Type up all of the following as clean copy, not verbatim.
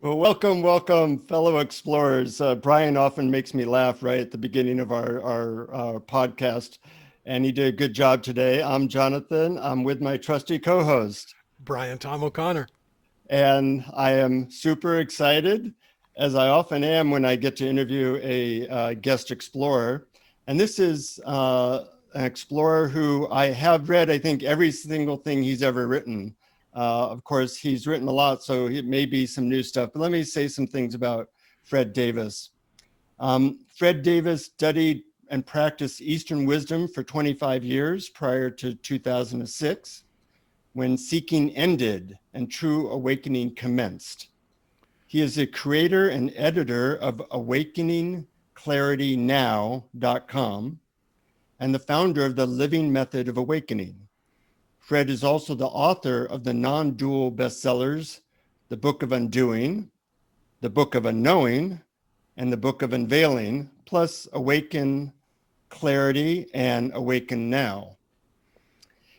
Well, welcome, fellow explorers. Brian often makes me laugh right at the beginning of our podcast, and he did a good job today. I'm Jonathan. I'm with my trusty co-host, BrianTomO'Connor. and I am super excited, as I often am when I get to interview a guest explorer. And this is an explorer who I have read, I think, every single thing he's ever written. Of course, he's written a lot, so it may be some new stuff. But let me say some things about Fred Davis. Fred Davis studied and practiced Eastern wisdom for 25 years prior to 2006, when seeking ended and true awakening commenced. He is the creator and editor of awakeningclaritynow.com and the founder of the Living Method of Awakening. Fred is also the author of the non-dual bestsellers, The Book of Undoing, The Book of Unknowing, and The Book of Unveiling, plus Awaken Clarity and Awaken Now.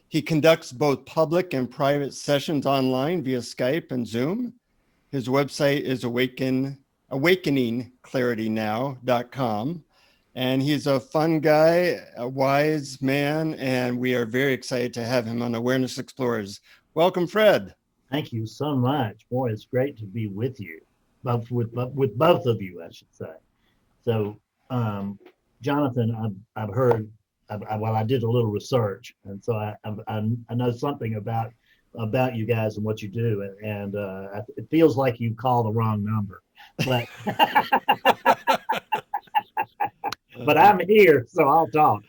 He conducts both public and private sessions online via Skype and Zoom. His website is awakeningclaritynow.com. And he's a fun guy, a wise man, and we are very excited to have him on Awareness Explorers. Welcome, Fred. Thank you so much. Boy, it's great to be with you, with both of you, I should say. So, Jonathan, I've heard, I did a little research, and so I know something about you guys and what you do, and it feels like you call the wrong number, but but I'm here, so I'll talk.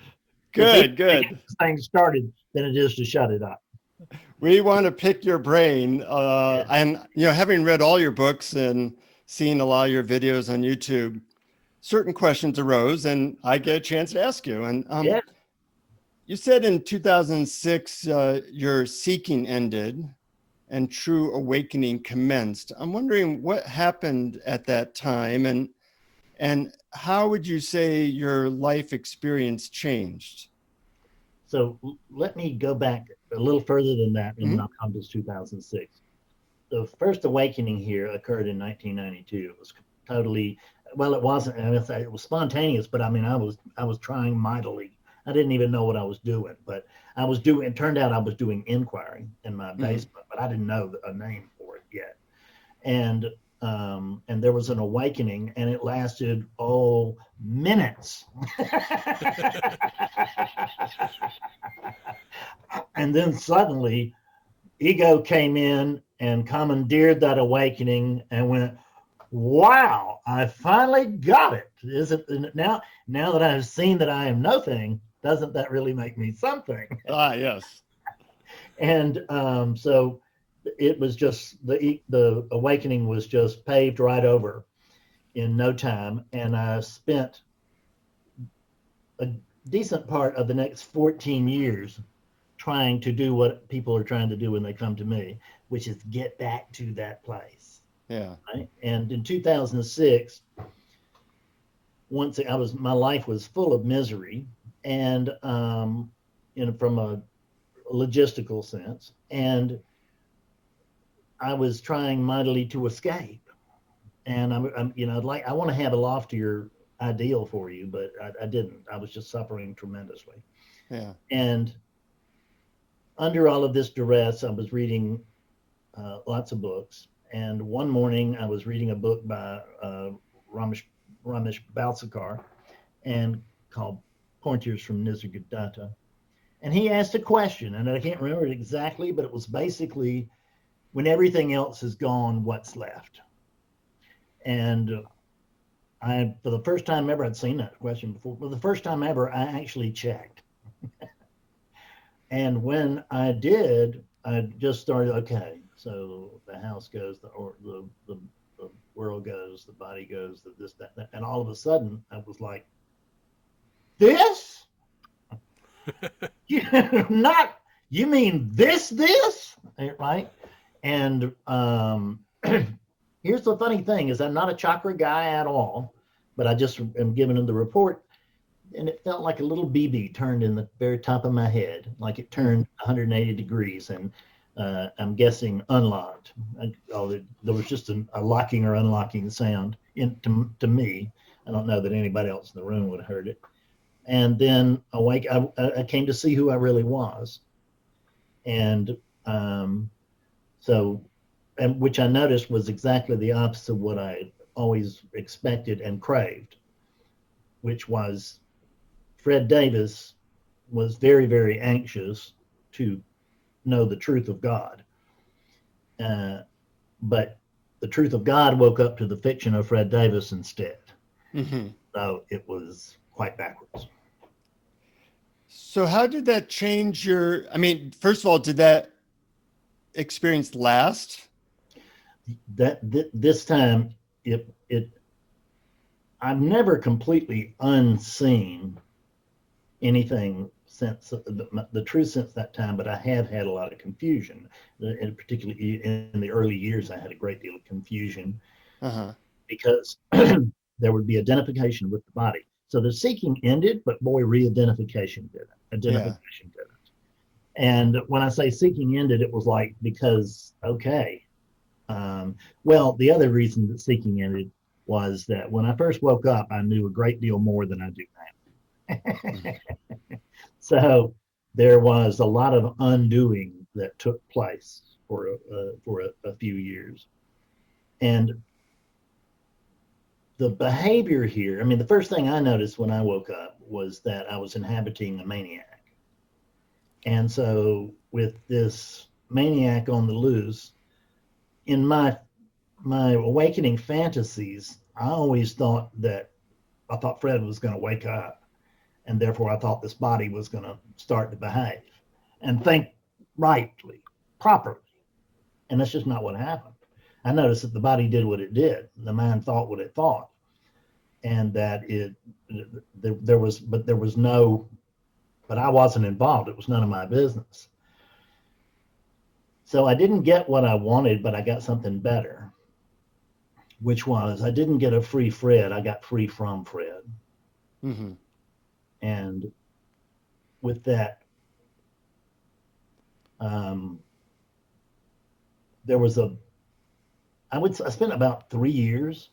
Good. This thing started than it is to shut it up. We want to pick your brain, and having read all your books and seen a lot of your videos on YouTube, certain questions arose, and I get a chance to ask you. And Yeah. you said in 2006 your seeking ended and true awakening commenced. I'm wondering what happened at that time, and how would you say your life experience changed? So let me go back a little further than that, and then I'll come to 2006. The first awakening here occurred in 1992. It was totally, well, it wasn't, it was spontaneous, but I mean, I was trying mightily. I didn't even know what I was doing, but it turned out I was doing inquiry in my basement, but I didn't know a name for it yet. And there was an awakening, and it lasted, minutes. And then suddenly ego came in and commandeered that awakening and went, wow, I finally got it. Is it now that I've seen that I am nothing, doesn't that really make me something? Yes. And so it was just the awakening was just paved right over in no time, and I spent a decent part of the next 14 years trying to do what people are trying to do when they come to me, which is get back to that place. Yeah. Right? And in 2006, my life was full of misery, and from a logistical sense, and I was trying mightily to escape. And I want to have a loftier ideal for you, but I didn't. I was just suffering tremendously. Yeah. And under all of this duress, I was reading lots of books. And one morning, I was reading a book by Ramesh Balsekar, and called Pointers from Nisargadatta. And he asked a question, and I can't remember it exactly, but it was basically, when everything else is gone, what's left? And for the first time ever, I'd seen that question before. For the first time ever, I actually checked. And when I did, I just started, okay, so the house goes, the world goes, the body goes, this, that. And all of a sudden, I was like, this? You mean this, right? And here's the funny thing is I'm not a chakra guy at all, but I just am giving him the report, and it felt like a little BB turned in the very top of my head, like it turned 180 degrees. And I'm guessing unlocked. There was just a locking or unlocking sound to me. I don't know that anybody else in the room would have heard it. And then awake, I came to see who I really was. And which I noticed was exactly the opposite of what I always expected and craved, which was Fred Davis was very, very anxious to know the truth of God. But the truth of God woke up to the fiction of Fred Davis instead. Mm-hmm. So it was quite backwards. So how did that change first of all, did that experience last? This time, I've never completely unseen anything since the truth since that time, but I have had a lot of confusion. And particularly in the early years, I had a great deal of confusion because there would be identification with the body. So the seeking ended, but boy, re-identification didn't. Identification didn't. And when I say seeking ended, it was like, because, okay. Well, the other reason that seeking ended was that when I first woke up, I knew a great deal more than I do now. So there was a lot of undoing that took place for a few years. And the behavior here, the first thing I noticed when I woke up was that I was inhabiting a maniac. And so with this maniac on the loose, in my awakening fantasies, I always thought Fred was going to wake up, and therefore I thought this body was going to start to behave and think rightly, properly. And that's just not what happened. I noticed that the body did what it did. The mind thought what it thought. And that but I wasn't involved. It was none of my business. So I didn't get what I wanted, but I got something better, which was I didn't get a free Fred. I got free from Fred. Mm-hmm. And with that, I spent about 3 years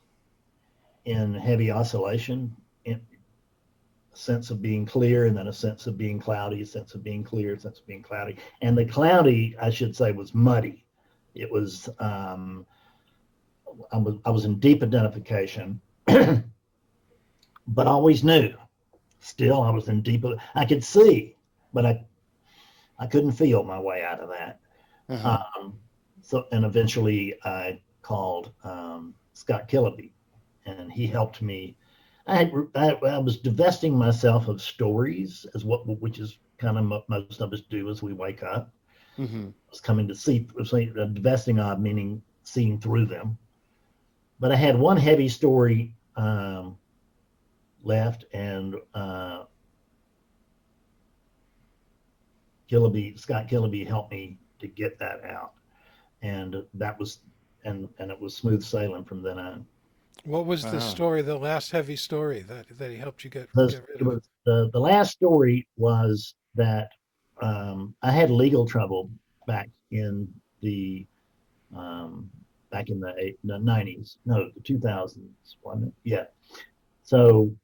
in heavy oscillation, in a sense of being clear, and then a sense of being cloudy, a sense of being clear, a sense of being cloudy. And the cloudy, I should say, was muddy. It was, I was in deep identification, but I always knew. Still, I was in deep, I could see, but I couldn't feel my way out of that. And eventually I called Scott Killaby, and he helped me. I was divesting myself of stories, which is kind of what most of us do as we wake up. Mm-hmm. I was coming to see, divesting of, meaning seeing through them. But I had one heavy story left, and Scott Killaby helped me to get that out, and that was, and it was smooth sailing from then on. What was the story, the last heavy story that he helped you get rid of? The last story was that I had legal trouble back in the 90s, no, the 2000s, wasn't it? Yeah. So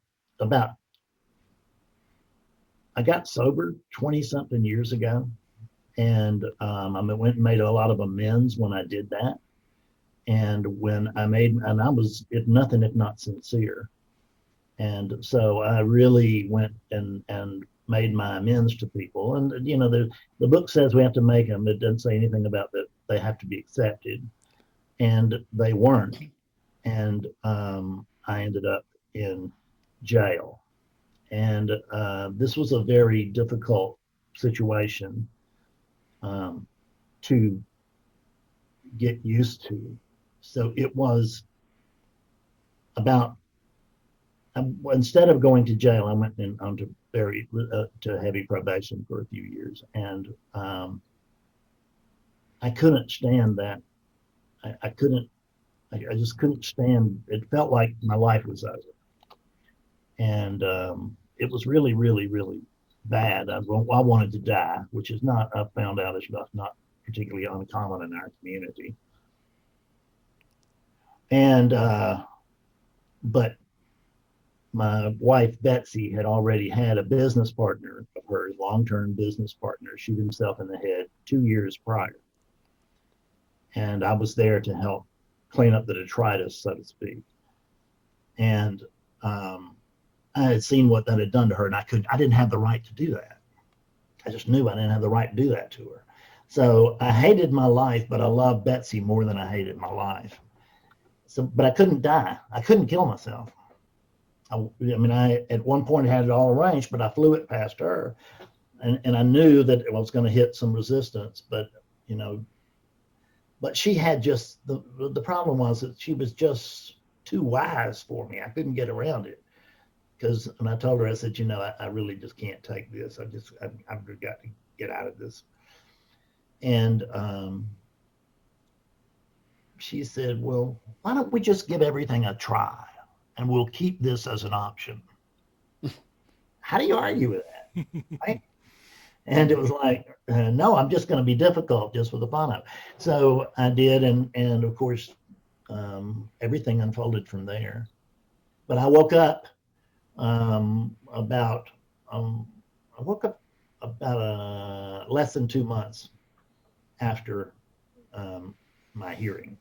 I got sober 20 something years ago, and I went and made a lot of amends when I did that. And I was, if nothing, if not sincere. And so I really went and made my amends to people. And, the book says we have to make them. It doesn't say anything about that they have to be accepted. And they weren't. And I ended up in jail. And this was a very difficult situation to get used to. So it was about, instead of going to jail, I went onto to heavy probation for a few years, and I couldn't stand that. I just couldn't stand. It felt like my life was over, and it was really, really, really bad. I wanted to die, which is not. I found out is not particularly uncommon in our community. And but my wife Betsy had already had a business partner of hers, long-term business partner, shoot himself in the head 2 years prior. And I was there to help clean up the detritus, so to speak. And I had seen what that had done to her, and I didn't have the right to do that. I just knew I didn't have the right to do that to her. So I hated my life, but I loved Betsy more than I hated my life. So, but I couldn't die. I couldn't kill myself. I mean, I at one point had it all arranged, but I flew it past her, and I knew that I was going to hit some resistance. But but she had just the problem was that she was just too wise for me. I couldn't get around it and I told her, I said, I really just can't take this. I've got to get out of this. And she said, well, why don't we just give everything a try? And we'll keep this as an option. How do you argue with that? Right? And it was like, no, I'm just going to be difficult just for the fun of it. So I did, and of course, everything unfolded from there. But I woke up about less than 2 months after my hearing.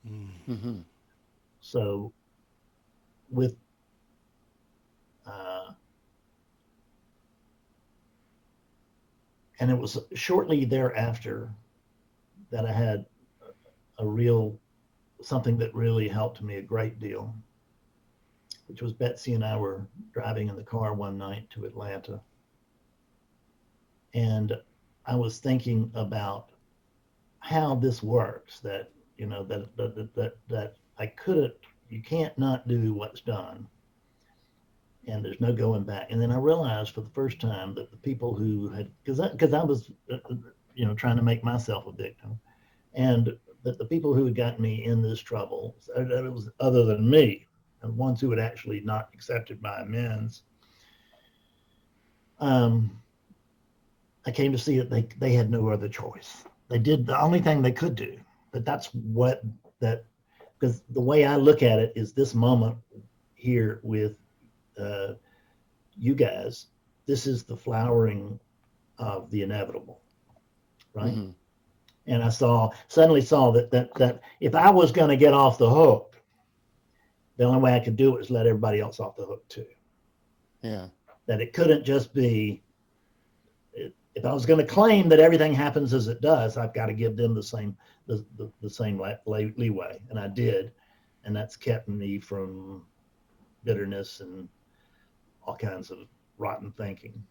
Mm-hmm. So with and it was shortly thereafter that I had something that really helped me a great deal, which was Betsy and I were driving in the car one night to Atlanta. And I was thinking about how this works, that, that you can't not do what's done. And there's no going back. And then I realized for the first time that the people who had, because I was, trying to make myself a victim, and that the people who had gotten me in this trouble, it was other than me, and ones who had actually not accepted my amends, I came to see that they had no other choice. They did the only thing they could do. But because the way I look at it is this moment here with you guys, this is the flowering of the inevitable, right? Mm-hmm. And I suddenly saw that if I was going to get off the hook, the only way I could do it was let everybody else off the hook too. Yeah. That it couldn't just be, if I was going to claim that everything happens as it does, I've got to give them the same leeway, and I did, and that's kept me from bitterness and all kinds of rotten thinking,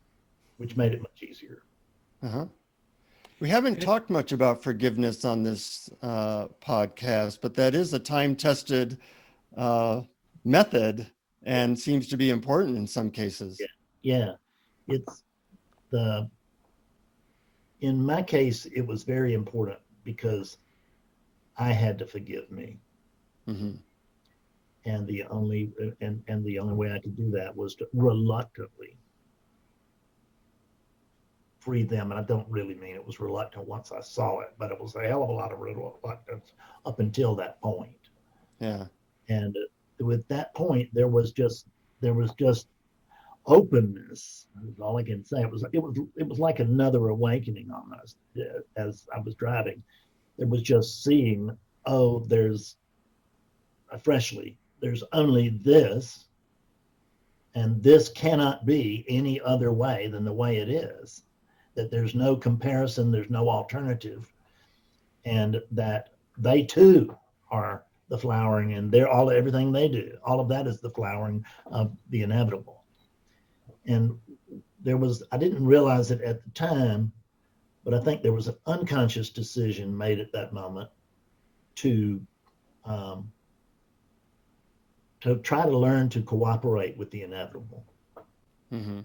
which made it much easier. Uh-huh. We haven't talked much about forgiveness on this podcast, but that is a time-tested method and seems to be important in some cases. Yeah. In my case, it was very important because I had to forgive me. Mm-hmm. And the only way I could do that was to reluctantly free them. And I don't really mean it was reluctant once I saw it, but it was a hell of a lot of reluctance up until that point. Yeah. And with that point, there was just openness. Is all I can say. It was like another awakening almost. As I was driving, it was just seeing, there's only this, and this cannot be any other way than the way it is. That there's no comparison, there's no alternative, and that they too are the flowering, and everything they do, all of that is the flowering of the inevitable. And I didn't realize it at the time, but I think there was an unconscious decision made at that moment to try to learn to cooperate with the inevitable. Mm-hmm.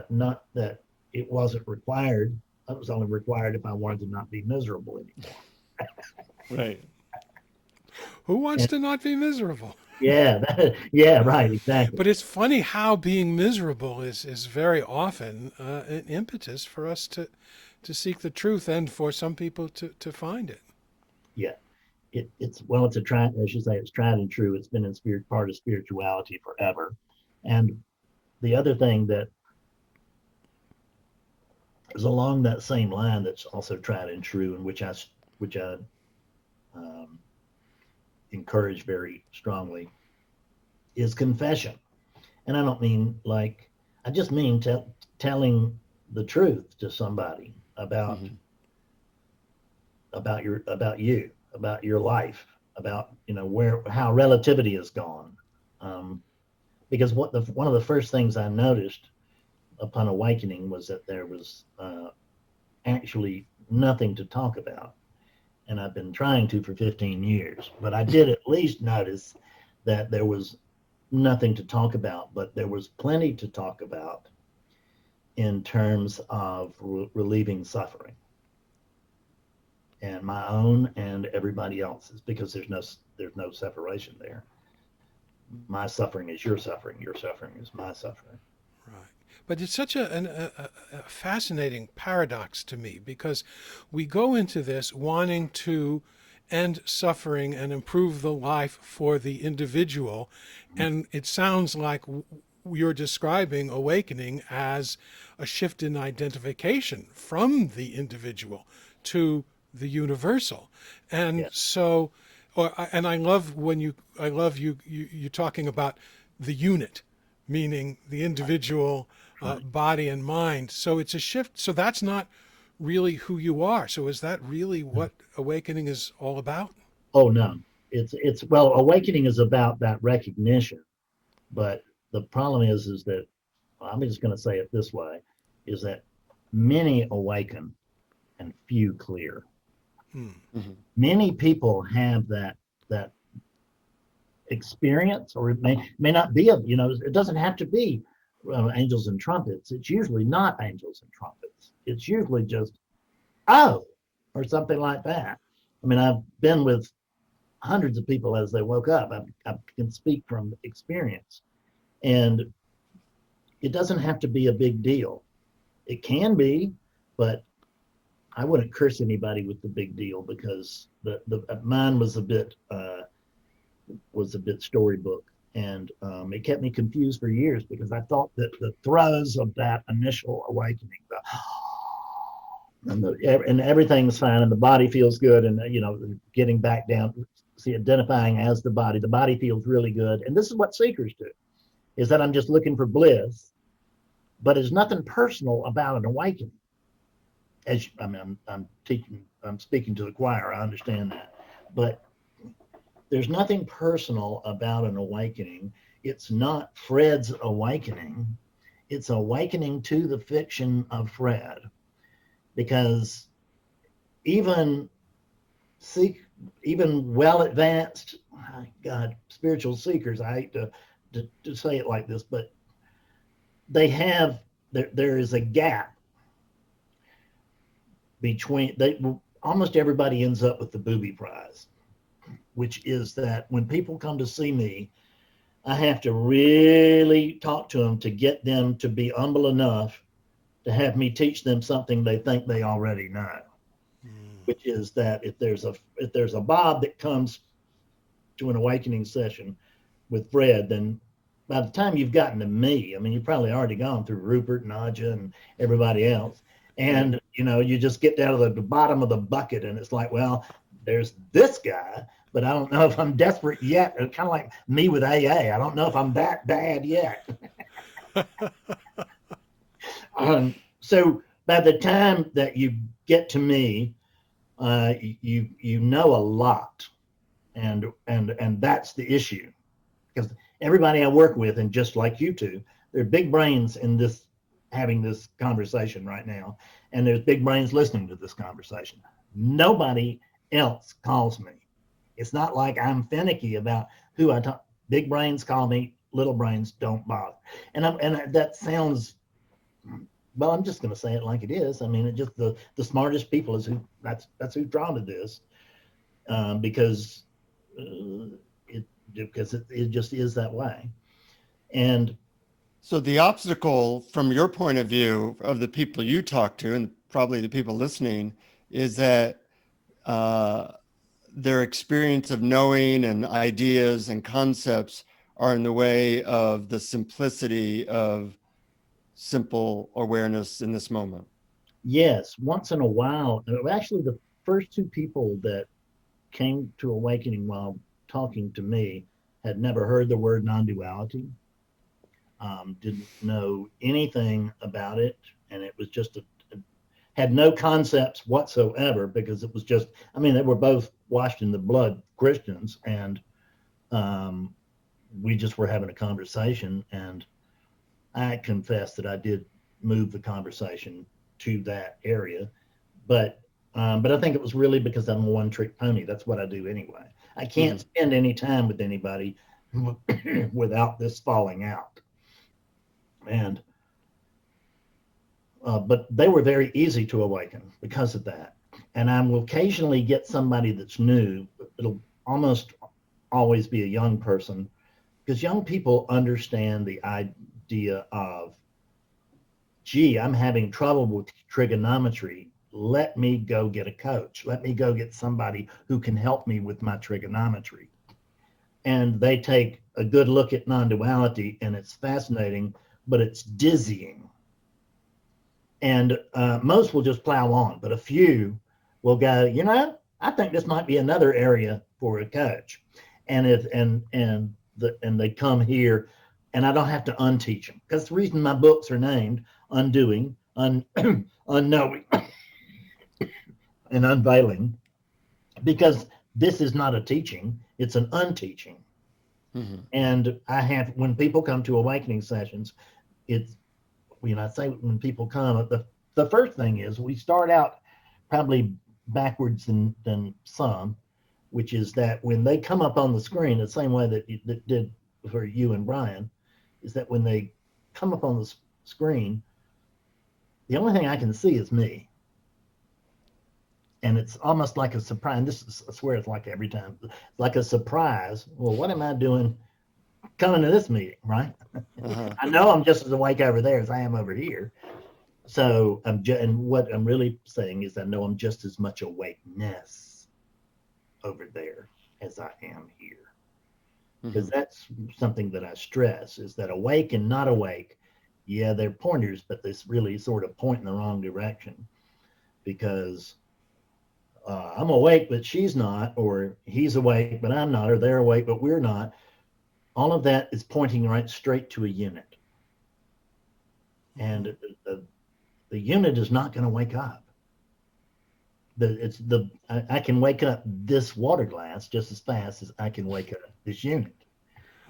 Not that it wasn't required. It was only required if I wanted to not be miserable anymore. Right. Who wants to not be miserable? Yeah, right, exactly. But it's funny how being miserable is very often an impetus for us to seek the truth and for some people to find it. Yeah. It's as you say, it's tried and true. It's been in part of spirituality forever. And the other thing that is along that same line that's also tried and true, and which I encourage very strongly, is confession. And I don't mean I just mean telling the truth to somebody about you, about your life, about how relativity has gone. Because one of the first things I noticed upon awakening was that there was actually nothing to talk about. And I've been trying to for 15 years, but I did at least notice that there was nothing to talk about, but there was plenty to talk about in terms of relieving suffering, and my own and everybody else's, because there's no separation there. My suffering is your suffering is my suffering. Right. But it's such a fascinating paradox to me, because we go into this wanting to end suffering and improve the life for the individual. And it sounds like you're describing awakening as a shift in identification from the individual to the universal. And Yes. so, and I love you talking about the unit, meaning the individual body and mind. So it's a shift. So that's not really who you are. So is that really what awakening is all about? Oh no, well, awakening is about that recognition, but the problem is that, I'm just going to say it this way, is that many awaken and few clear. Many people have that experience, or it may not be it doesn't have to be angels and trumpets. It's usually not angels and trumpets. It's usually just or something like that. I mean, I've been with hundreds of people as they woke up. I can speak from experience, and it doesn't have to be a big deal. It can be, but I wouldn't curse anybody with the big deal, because the mine was a bit storybook, and it kept me confused for years, because I thought that the throes of that initial awakening, and everything's fine, and the body feels good, and getting back down, identifying as the body feels really good, and this is what seekers do, is that I'm just looking for bliss, but there's nothing personal about an awakening. I'm speaking to the choir, I understand that, but there's nothing personal about an awakening. It's not Fred's awakening. It's awakening to the fiction of Fred, because even well advanced, spiritual seekers, I hate to say it like this, but there is a gap between, almost everybody ends up with the booby prize, which is that when people come to see me, I have to really talk to them to get them to be humble enough to have me teach them something they think they already know. Which is that if there's a Bob that comes to an awakening session with Fred, then by the time you've gotten to me, I mean, you've probably already gone through Rupert and Aja and everybody else. And, you just get down to the bottom of the bucket, and it's like, well, there's this guy, but I don't know if I'm desperate yet. It's kind of like me with AA. I don't know if I'm that bad yet. So by the time that you get to me, you know a lot, and that's the issue, because everybody I work with, and just like you two, they're big brains in this, having this conversation right now, and there's big brains listening to this conversation. Nobody else calls me. It's not like I'm finicky about who I talk. Big brains call me, little brains don't bother. And that sounds, well, I'm just going to say it like it is. I mean, it just the smartest people is that's who's drawn to this, because it just is that way. And So the obstacle from your point of view of the people you talk to and probably the people listening is that their experience of knowing and ideas and concepts are in the way of the simplicity of simple awareness in this moment. Yes, once in a while, actually the first two people that came to awakening while talking to me had never heard the word non-duality, didn't know anything about it, and it was just had no concepts whatsoever, because it was just, I mean, they were both washed in the blood Christians, and we just were having a conversation, and I confess that I did move the conversation to that area, but I think it was really because I'm a one-trick pony. That's what I do anyway. I can't spend any time with anybody without this falling out. And but they were very easy to awaken because of that. And I will occasionally get somebody that's new. It'll almost always be a young person, because young people understand the idea of, gee, I'm having trouble with trigonometry. Let me go get a coach. Let me go get somebody who can help me with my trigonometry. And they take a good look at non-duality, and it's fascinating, but it's dizzying. And most will just plow on, but a few will go, you know, I think this might be another area for a coach. And they come here, and I don't have to unteach them. Because the reason my books are named Undoing, Unknowing, and Unveiling, because this is not a teaching, it's an unteaching. And I have, when people come to awakening sessions, it's, you know, I say when people come, the first thing is we start out probably backwards than some, which is that when they come up on the screen, the same way that did for you and Brian, is that when they come up on the screen, the only thing I can see is me. And it's almost like a surprise. And this is, I swear it's like every time, it's like a surprise. Well, what am I doing coming to this meeting, right? I know I'm just as awake over there as I am over here. So and what I'm really saying is I know I'm just as much awakeness over there as I am here. Because that's something that I stress, is that awake and not awake, yeah, they're pointers, but they really sort of point in the wrong direction. Because I'm awake, but she's not, or he's awake, but I'm not, or they're awake, but we're not. All of that is pointing right straight to a unit. And the unit is not going to wake up. I can wake up this water glass just as fast as I can wake up this unit.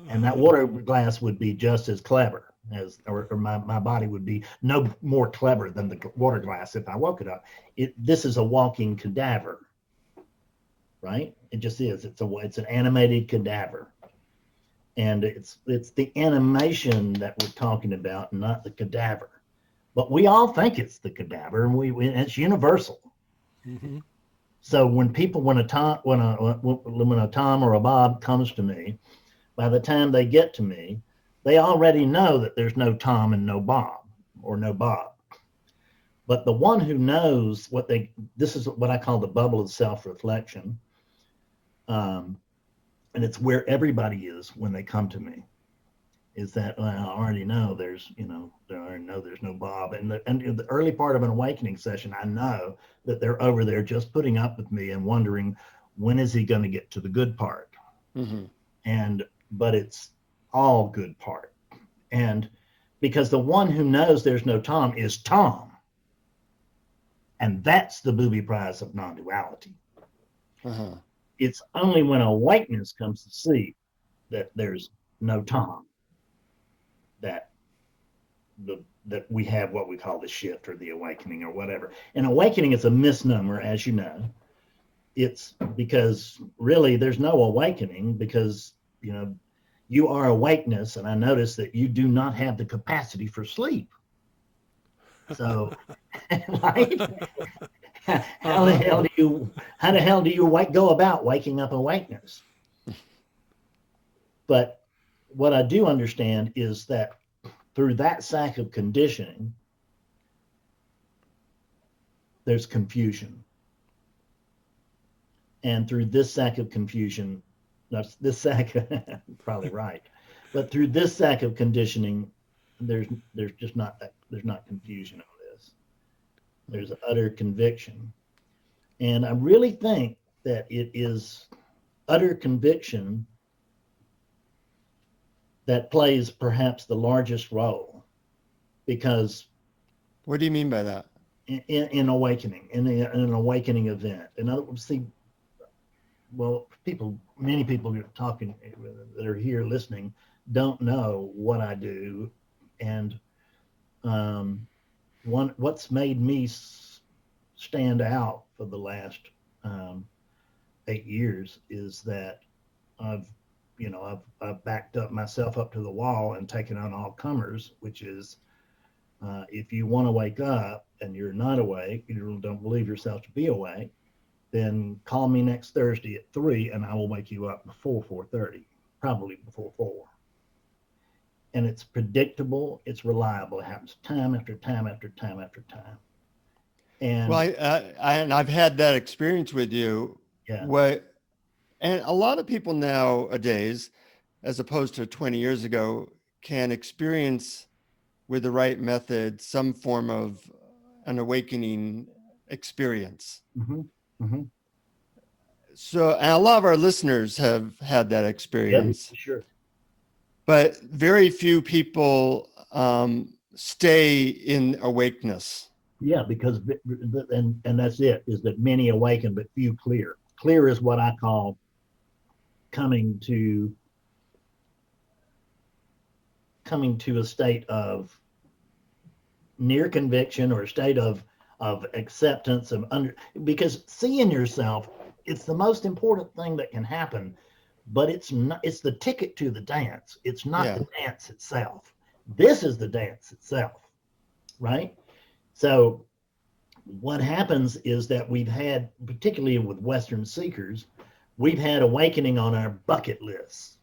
And that water glass would be just as clever as, or my body would be no more clever than the water glass if I woke it up. This is a walking cadaver, right? It just is. It's an animated cadaver. And it's the animation that we're talking about, not the cadaver. But we all think it's the cadaver, and it's universal. So when a Tom or a Bob comes to me, by the time they get to me, they already know that there's no Tom and no Bob, or no Bob. But the one who knows this is what I call the bubble of self-reflection. And it's where everybody is when they come to me, is that, well, I already know there's no Bob. And in the early part of an awakening session, I know that they're over there just putting up with me and wondering, when is he going to get to the good part? But it's all good part. And because the one who knows there's no Tom is Tom. And that's the booby prize of non-duality. It's only when awakeness comes to see that there's no Tom that we have what we call the shift or the awakening or whatever. And awakening is a misnomer, as you know. It's because really there's no awakening, because, you know, you are awakeness, and I notice that you do not have the capacity for sleep. So, right? How the hell do you go about waking up awakeness? But what I do understand is that through that sack of conditioning, there's confusion. And through this sack of confusion, this sack, probably right, but through this sack of conditioning, there's just not that, there's not confusion on this. There's utter conviction. And I really think that it is utter conviction that plays perhaps the largest role, because What do you mean by that? in awakening, in an awakening event. In other words, see, well, many people are talking that are here listening don't know what I do, and what's made me stand out for the last 8 years is that I've backed up myself up to the wall and taken on all comers, which is if you want to wake up and you're not awake, you don't believe yourself to be awake, then call me next Thursday at 3 and I will wake you up before 4:30, probably before 4. And it's predictable, it's reliable, it happens time after time after time after time. And well, and I've had that experience with you. Yeah. And a lot of people nowadays, as opposed to 20 years ago, can experience with the right method some form of an awakening experience. Mm-hmm. Mm-hmm. So, and a lot of our listeners have had that experience. Yeah, sure. But very few people stay in awakeness. Yeah, because and that's it, is that many awaken but few clear. Clear is what I call coming to a state of near conviction, or a state of acceptance because seeing yourself, it's the most important thing that can happen, but it's the ticket to the dance. It's not the dance itself. This is the dance itself, right? So what happens is that we've had, particularly with Western seekers, we've had awakening on our bucket lists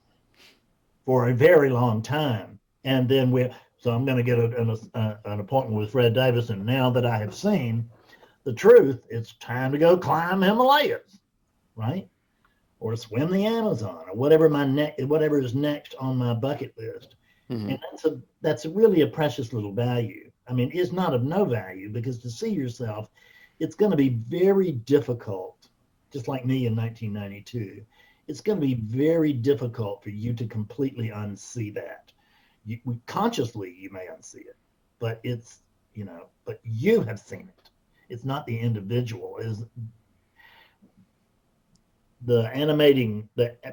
for a very long time. And then so I'm going to get an appointment with Fred Davis. And now that I have seen the truth, it's time to go climb Himalayas, right? Or swim the Amazon, or whatever is next on my bucket list. Mm-hmm. And that's really a precious little value. I mean, it's not of no value, because to see yourself, it's going to be very difficult, just like me in 1992. It's going to be very difficult for you to completely unsee that. Consciously, you may unsee it, but but you have seen it. It's not the individual. Is the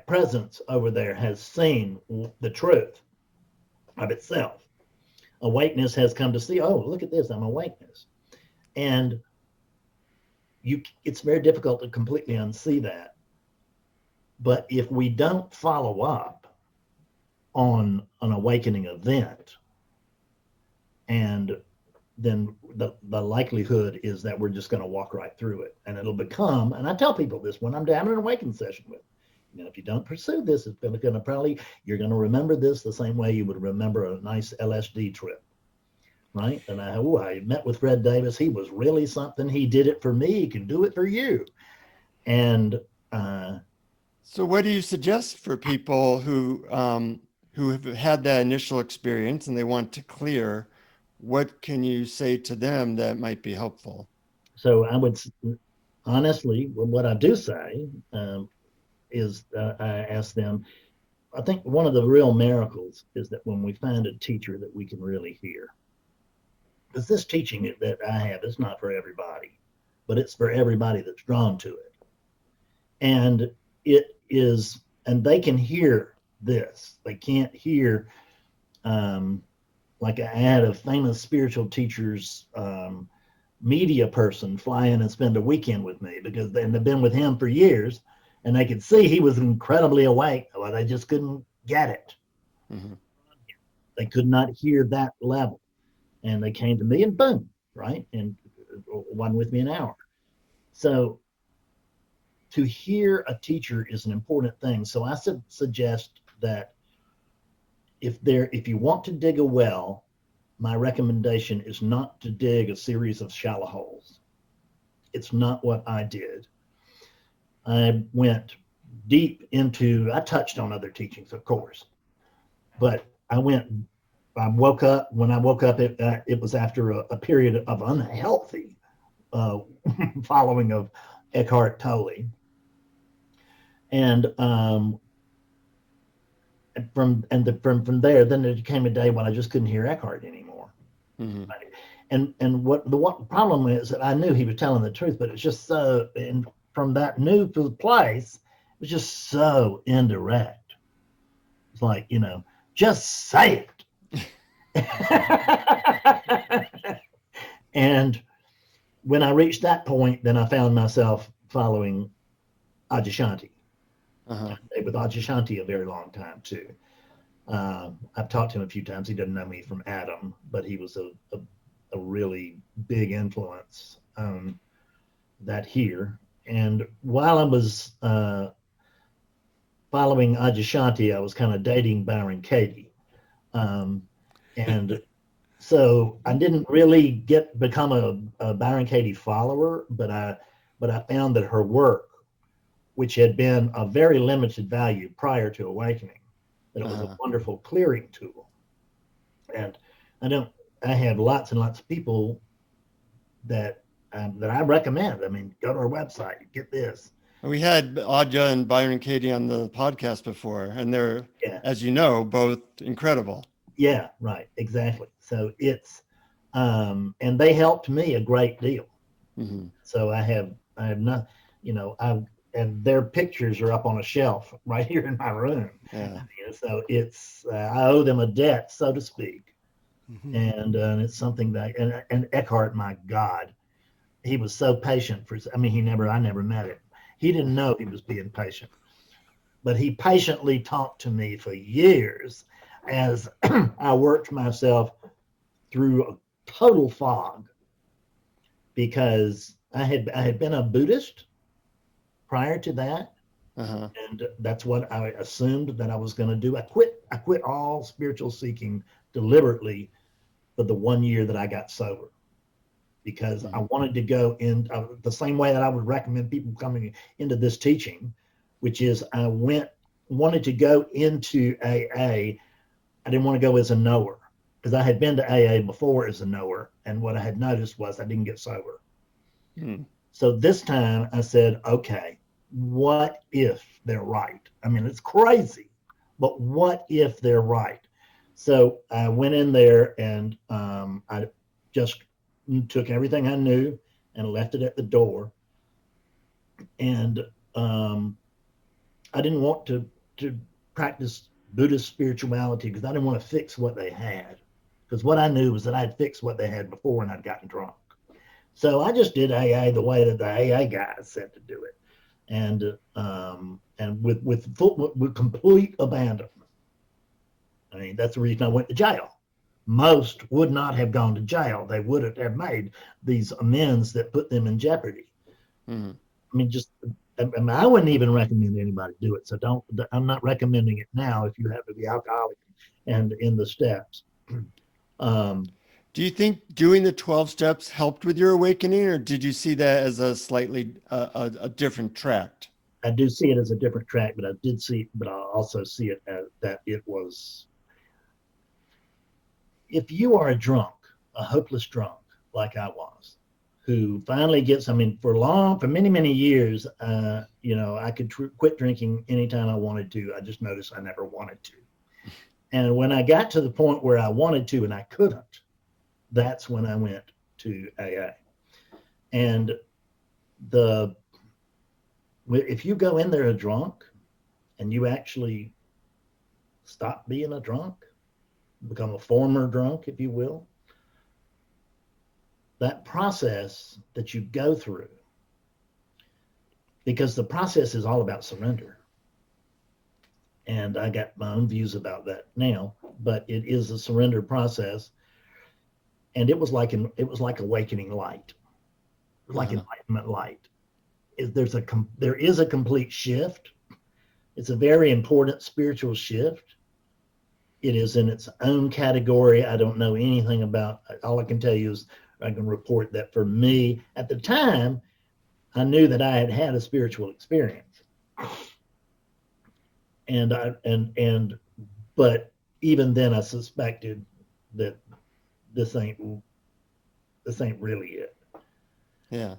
presence over there has seen the truth of itself. Awakeness has come to see, oh, look at this, I'm awakeness. And it's very difficult to completely unsee that. But if we don't follow up on an awakening event, and then the likelihood is that we're just going to walk right through it, and it'll become, and I tell people this when I'm having an awakening session with, if you don't pursue this, it's going to probably, you're going to remember this the same way you would remember a nice LSD trip, right? And I met with Fred Davis. He was really something. He did it for me. He can do it for you. And so what do you suggest for people who have had that initial experience and they want to clear? What can you say to them that might be helpful? So I would, honestly, what I do say is I ask them, I think one of the real miracles is that when we find a teacher that we can really hear. Because this teaching that I have is not for everybody, but it's for everybody that's drawn to it. And it is, and they can hear this. They can't hear, like I had a famous spiritual teacher's media person fly in and spend a weekend with me, because they've been with him for years, and they could see he was incredibly awake. Well, they just couldn't get it. Mm-hmm. They could not hear that level. And they came to me and boom, right? And one with me an hour. So to hear a teacher is an important thing. So I suggest that if you want to dig a well, my recommendation is not to dig a series of shallow holes. It's not what I did. I went deep into, I touched on other teachings, of course, but when I woke up, it was after a period of unhealthy following of Eckhart Tolle. And from there, then there came a day when I just couldn't hear Eckhart anymore. Mm-hmm. And what the problem is that I knew he was telling the truth, but it's just so, and from that new place, it was just so indirect. It's like, you know, just say it. And when I reached that point, then I found myself following Adyashanti. Uh-huh. I stayed with Adyashanti a very long time too. I've talked to him a few times. He doesn't know me from Adam, but he was a really big influence that here. And while I was following Adyashanti, I was kind of dating Byron Katie. And so I didn't really become a Byron Katie follower, but I found that her work, which had been a very limited value prior to awakening, that it was a wonderful clearing tool. And I have lots and lots of people that I recommend. I mean, go to our website, get this. We had Adya and Byron Katie on the podcast before, and they're, as you know, both incredible. Yeah, right, exactly. So it's, and they helped me a great deal. Mm-hmm. So I have not, you know, and their pictures are up on a shelf right here in my room. Yeah. So it's, I owe them a debt, so to speak. Mm-hmm. And it's something that, and Eckhart, my God, he was so patient I never met him. He didn't know he was being patient, but he patiently talked to me for years as I worked myself through a total fog, because I had been a Buddhist prior to that. Uh-huh. And that's what I assumed that I was going to do. I quit all spiritual seeking deliberately for the 1 year that I got sober, because I wanted to go in the same way that I would recommend people coming into this teaching, which is I wanted to go into AA. I didn't want to go as a knower, because I had been to AA before as a knower, and what I had noticed was I didn't get sober. Hmm. So this time I said, okay, what if they're right? I mean, it's crazy, but what if they're right? So I went in there and I just took everything I knew and left it at the door. And I didn't want to practice Buddhist spirituality, because I didn't want to fix what they had. Because what I knew was that I'd fixed what they had before and I'd gotten drunk. So I just did AA the way that the AA guys said to do it, and with complete abandonment. I mean, that's the reason I went to jail. Most would not have gone to jail. They wouldn't have made these amends that put them in jeopardy. Mm-hmm. I mean, I wouldn't even recommend anybody do it. So I'm not recommending it now if you have to be alcoholic and in the steps. Do you think doing the 12 steps helped with your awakening, or did you see that as a slightly a different tract? I do see it as a different track, but I also see it as that it was, if you are a drunk, a hopeless drunk like I was, who finally gets, I mean, for many, many years, I could quit drinking anytime I wanted to. I just noticed I never wanted to. And when I got to the point where I wanted to and I couldn't, that's when I went to AA. And if you go in there a drunk and you actually stop being a drunk, become a former drunk, if you will, that process that you go through, because the process is all about surrender. And I got my own views about that now, but it is a surrender process. And it was like awakening light, like enlightenment light. There is a complete shift. It's a very important spiritual shift. it is in its own category. I don't know anything about. All I can tell you is I can report that for me at the time, I knew that I had had a spiritual experience, but even then, I suspected that this ain't really it. Yeah.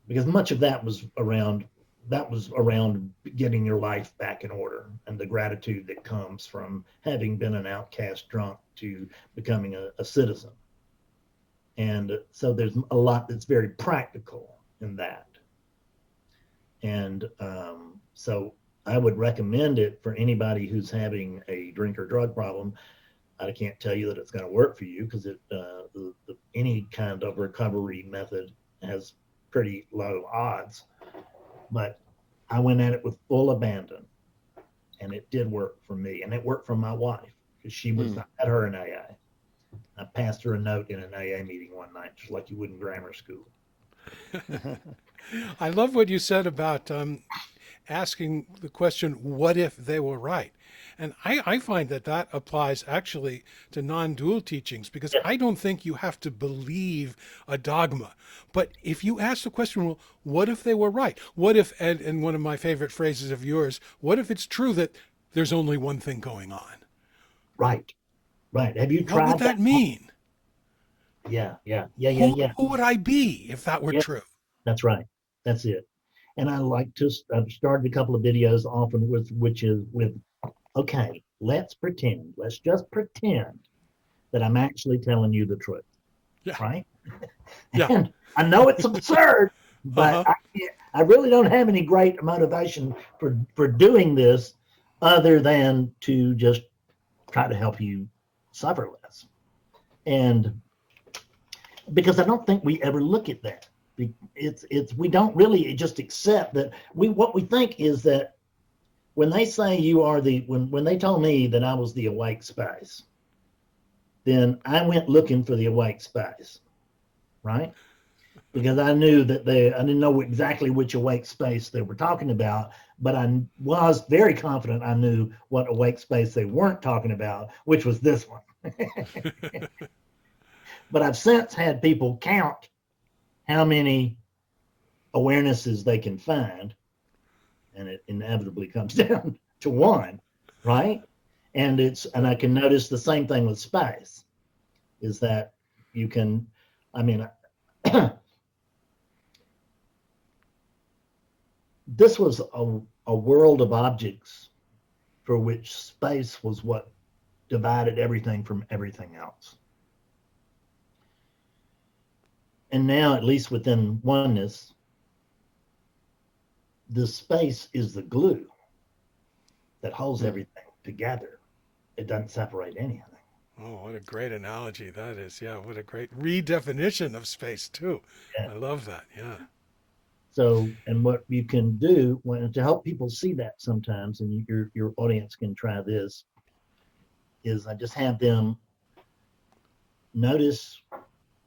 Because much of that was around getting your life back in order and the gratitude that comes from having been an outcast drunk to becoming a citizen. And so there's a lot that's very practical in that. And so I would recommend it for anybody who's having a drink or drug problem. I can't tell you that it's going to work for you because any kind of recovery method has pretty low odds. But I went at it with full abandon, and it did work for me, and it worked for my wife because she was at her in AA. I passed her a note in an AA meeting one night, just like you would in grammar school. I love what you said about asking the question, what if they were right? And I find that applies actually to non-dual teachings, because I don't think you have to believe a dogma. But if you ask the question, well, what if they were right? What if, and one of my favorite phrases of yours, what if it's true that there's only one thing going on? Right. Have you tried What would that mean? Yeah. Who would I be if that were true? That's right. That's it. And I've started a couple of videos often which is okay, let's just pretend that I'm actually telling you the truth. Yeah. Right? Yeah. And I know it's absurd, but I really don't have any great motivation for doing this other than to just try to help you suffer less. And because I don't think we ever look at that. We don't really just accept that what we think is that when they say you are when they told me that I was the awake space, then I went looking for the awake space, right? Because I knew that I didn't know exactly which awake space they were talking about, but I was very confident I knew what awake space they weren't talking about, which was this one. But I've since had people count how many awarenesses they can find, and it inevitably comes down to one, right? And I can notice the same thing with space, is that you can, this was a world of objects for which space was what divided everything from everything else. And now, at least within oneness, the space is the glue that holds everything together. It doesn't separate anything. Oh, what a great analogy that is. Yeah, what a great redefinition of space, too. Yeah. I love that. Yeah. So, and what you can do to help people see that sometimes, and your audience can try this, is I just have them notice,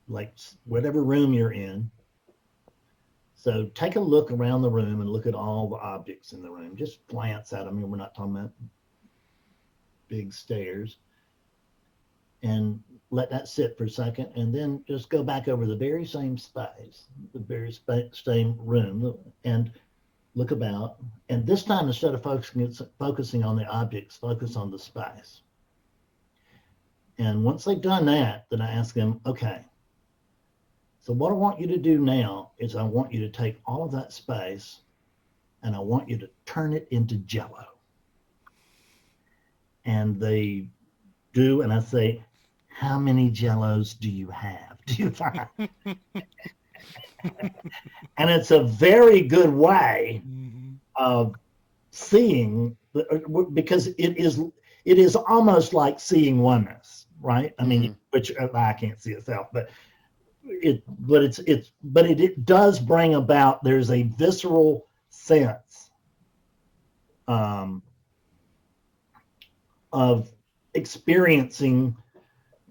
like, whatever room you're in. So take a look around the room and look at all the objects in the room. Just glance at them. We're not talking about big stares. And let that sit for a second, and then just go back over the very same space, the very same room, and look about. And this time, instead of focusing on the objects, focus on the space. And once they've done that, then I ask them, okay, so what I want you to do now is I want you to take all of that space and I want you to turn it into Jell-O. And they do, and I say, how many Jell-Os do you have? Do you find? And it's a very good way of seeing, because it is almost like seeing oneness, right? I mean, which I can't see itself, but it does bring about, there's a visceral sense of experiencing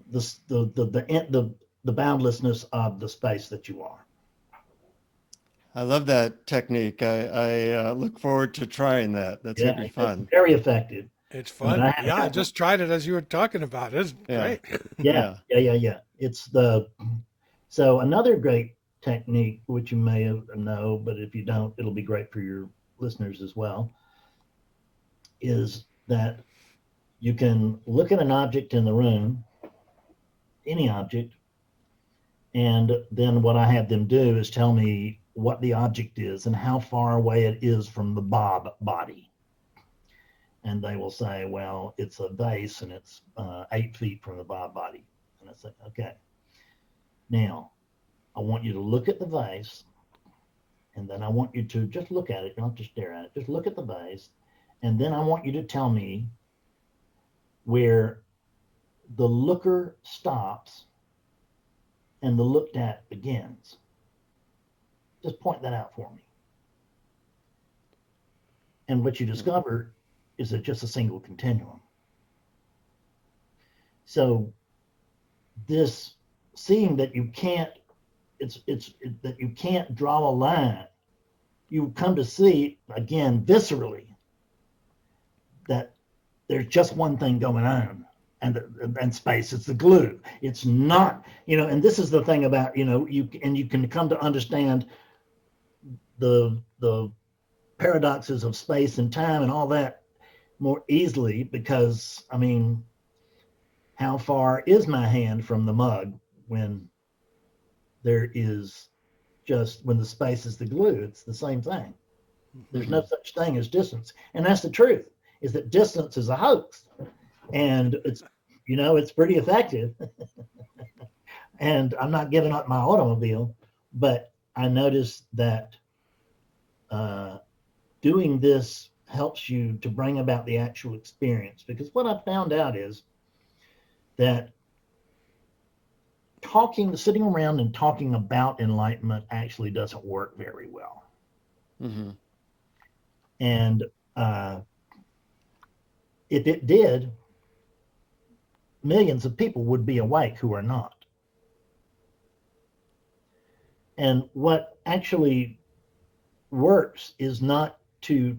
the boundlessness of the space that you are. I love that technique. I look forward to trying that. That's going to be fun. It's very effective. It's But fun. Yeah, I just tried it as you were talking about. It's Yeah. great. yeah. So another great technique, which you may know, but if you don't, it'll be great for your listeners as well, is that you can look at an object in the room, any object, and then what I have them do is tell me what the object is and how far away it is from the Bob body. And they will say, well, it's a vase and it's 8 feet from the Bob body. And I say, okay. Now, I want you to look at the vase, and then I want you to just look at it. You don't have to stare at it. Just look at the vase, and then I want you to tell me where the looker stops and the looked at begins. Just point that out for me. And what you discover is that just a single continuum. So this seeing that you can't, that you can't draw a line, you come to see again viscerally that there's just one thing going on, and space. It's the glue. It's not, and this is the thing about, you can come to understand the paradoxes of space and time and all that more easily, because I mean, how far is my hand from the mug when there is just, when the space is the glue? It's the same thing. There's no such thing as distance. And that's the truth, is that distance is a hoax. And it's pretty effective. And I'm not giving up my automobile, but I noticed that doing this helps you to bring about the actual experience. Because what I found out is that sitting around and talking about enlightenment actually doesn't work very well. Mm-hmm. And if it did, millions of people would be awake who are not. And what actually works is not to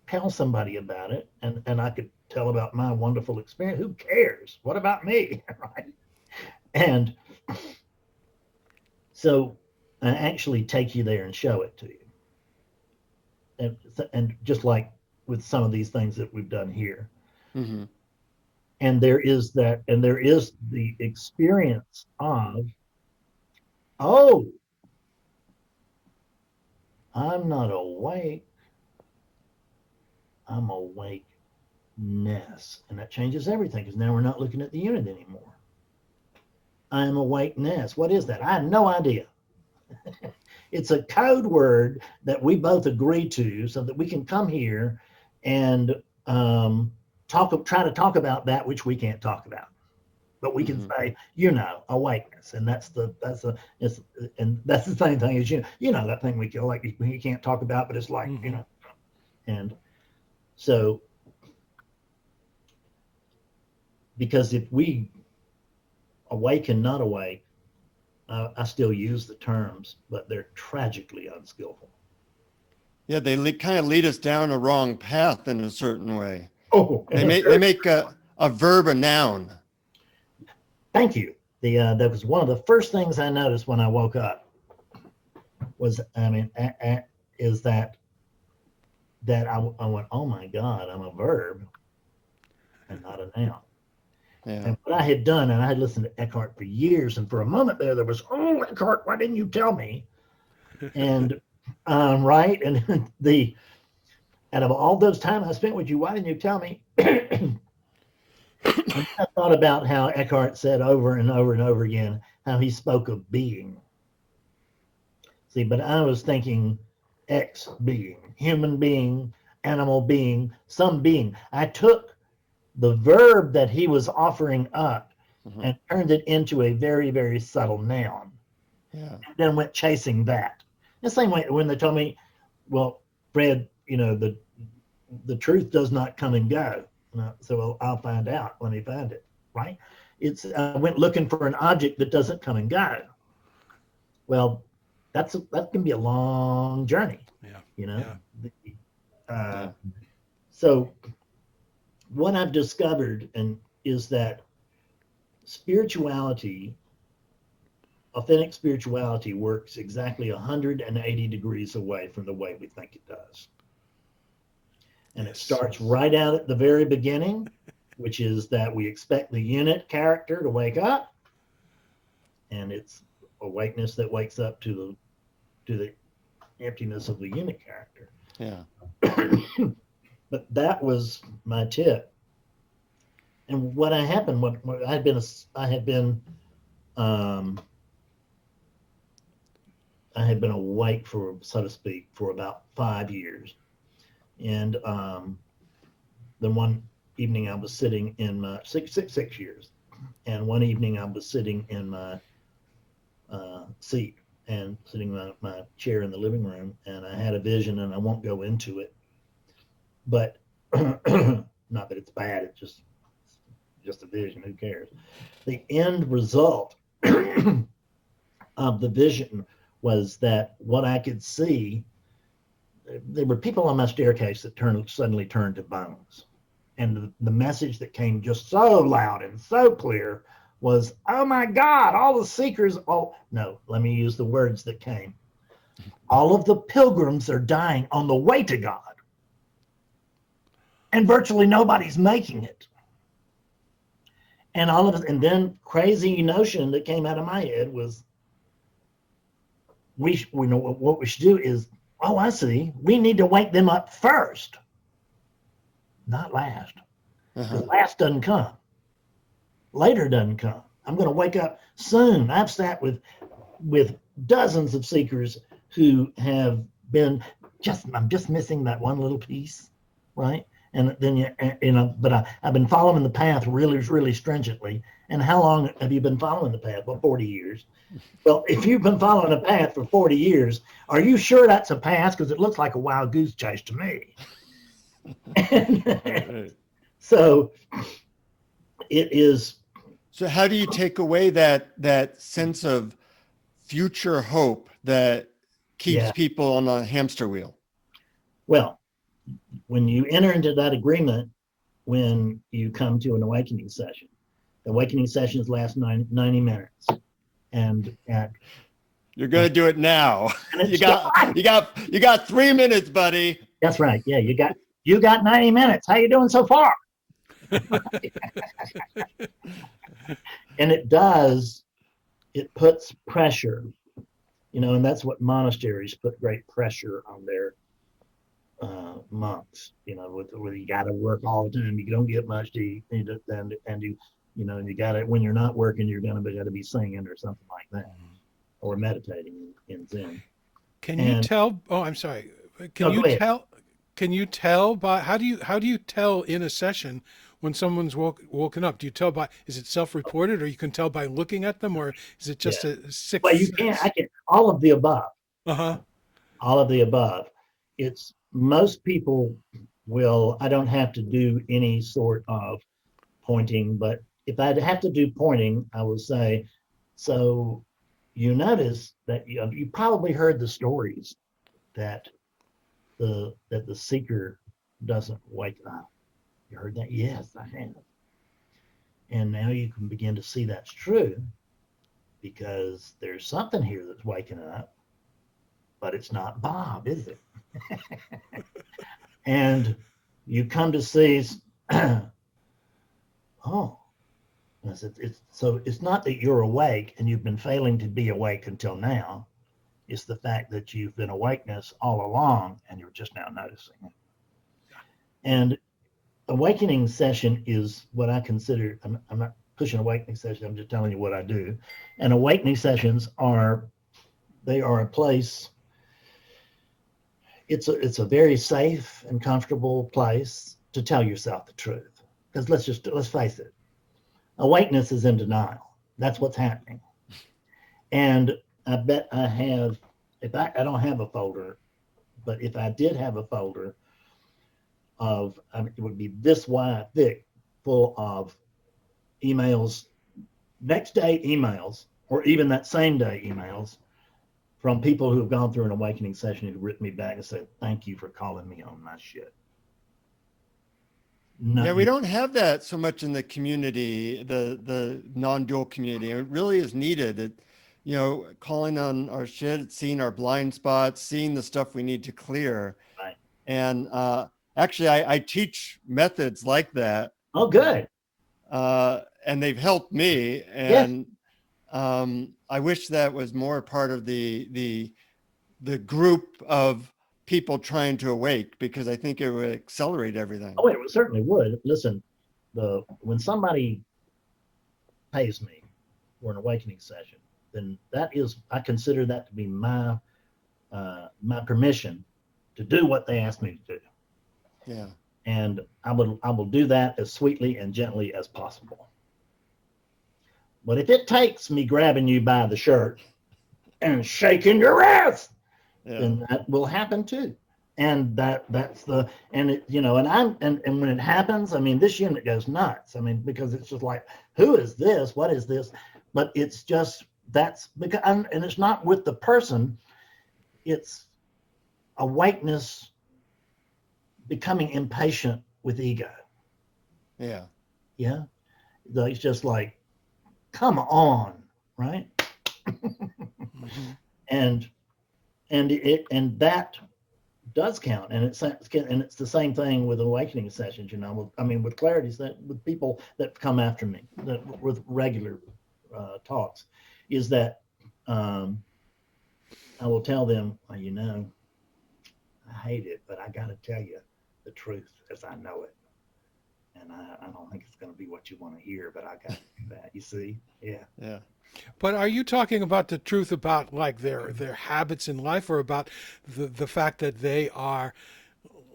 tell somebody about it. And I could tell about my wonderful experience. Who cares? What about me? Right? And so I actually take you there and show it to you. And just like with some of these things that we've done here. Mm-hmm. And there is the experience of, oh, I'm not awake. I'm awakeness. And that changes everything, because now we're not looking at the unit anymore. I am awakeness. What is that? I have no idea. It's a code word that we both agree to so that we can come here and try to talk about that which we can't talk about. But we can say, awakeness. And that's the same thing as, that thing we feel like you can't talk about, but it's like, and so, because if we awake and not awake, I still use the terms, but they're tragically unskillful. Yeah, they kind of lead us down a wrong path in a certain way. Oh, they make a verb a noun. Thank you. That was one of the first things I noticed when I woke up. Is that I went, oh my God, I'm a verb and not a noun. Yeah. And what I had done, and I had listened to Eckhart for years, and for a moment there was, oh, Eckhart, why didn't you tell me? And right, and out of all those time I spent with you, why didn't you tell me? I thought about how Eckhart said over and over and over again how he spoke of being. See, but I was thinking X being, human being, animal being, some being. I took the verb that he was offering up and turned it into a very, very subtle noun. Yeah. And then went chasing that. The same way when they told me, well, Fred, the truth does not come and go. So I'll find out. Let me find it. Right? I went looking for an object that doesn't come and go. Well, that can be a long journey. Yeah. So what I've discovered is that spirituality, authentic spirituality, works exactly 180 degrees away from the way we think it does. And it starts right out at the very beginning, which is that we expect the unit character to wake up, and it's awakeness that wakes up to the emptiness of the unit character. Yeah. But that was my tip. And what happened, what I had been awake for, so to speak, for about 5 years. And then one evening I was sitting in my 6 years. And one evening I was sitting in my seat and sitting in my chair in the living room, and I had a vision, and I won't go into it, but not that it's bad, it's just a vision, who cares? The end result of the vision was that what I could see, there were people on my staircase that suddenly turned to bones. And the message that came just so loud and so clear was, oh my God, all the seekers, no, let me use the words that came. All of the pilgrims are dying on the way to God. And virtually nobody's making it. And and then crazy notion that came out of my head was, we know what we should do is, oh, I see, we need to wake them up first, not last. Because last doesn't come. Later doesn't come. I'm going to wake up soon. I've sat with dozens of seekers who have been I'm just missing that one little piece, right? And then but I've been following the path really, really stringently. And how long have you been following the path? Well, 40 years. Well, if you've been following a path for 40 years, are you sure that's a path? Because it looks like a wild goose chase to me. So it is. So how do you take away that sense of future hope that keeps people on a hamster wheel? Well, when you enter into that agreement, when you come to an awakening session, the awakening sessions last 90 minutes. And you're going to do it now. You got 3 minutes, buddy. That's right. Yeah, you got 90 minutes. How you doing so far? And it puts pressure, and that's what monasteries put great pressure on their monks, where you got to work all the time. You don't get much to eat, and you got to, when you're not working, you're going to be singing or something like that, or meditating in Zen. Can you tell? Oh, I'm sorry. Can you tell by how do you tell in a session when someone's woken up? Do you tell by, is it self-reported, or you can tell by looking at them, or is it just a sixth? Well, you can. I can. All of the above. All of the above. It's most people will. I don't have to do any sort of pointing, but if I have to do pointing, I will say, so you notice that you probably heard the stories that the seeker doesn't wake up. You heard that? Yes, I have. And now you can begin to see that's true, because there's something here that's waking up, but it's not Bob, is it? And you come to see, oh, so it's not that you're awake and you've been failing to be awake until now. It's the fact that you've been awakeness all along and you're just now noticing it. And awakening session is what I consider, I'm not pushing awakening session, I'm just telling you what I do. And awakening sessions are a place, it's a very safe and comfortable place to tell yourself the truth. Because let's face it, awakeness is in denial. That's what's happening. And I bet I have, I don't have a folder, but if I did have a folder of, it would be this wide thick, full of emails, next day emails, or even that same day emails from people who have gone through an awakening session who've written me back and said, thank you for calling me on my shit. No, Yeah, we don't have that so much in the community, the non-dual community. It really is needed. Calling on our shit, seeing our blind spots, seeing the stuff we need to clear. right. And actually, I teach methods like that, Oh, good. and they've helped me. Yes. And I wish that was more part of the group of people trying to awake, because I think it would accelerate everything. Oh, it certainly would. Listen, when somebody pays me for an awakening session, then I consider that to be my permission to do what they asked me to do. Yeah. And I will do that as sweetly and gently as possible. But if it takes me grabbing you by the shirt and shaking your ass, then that will happen too. And that's and when it happens, I mean, this unit goes nuts. I mean, because it's just like, who is this? What is this? But it's just, that's because, and it's not with the person, it's awakeness becoming impatient with ego. Yeah. Yeah. It's just like, come on, right? Mm-hmm. And that does count, and it's the same thing with awakening sessions. With clarities, that with people that come after me, that with regular talks, is that I will tell them, well, I hate it, but I got to tell you the truth as I know it, and I don't think it's going to be what you want to hear, but I got to do that. You see, Yeah. But are you talking about the truth about like their habits in life, or about the fact that they are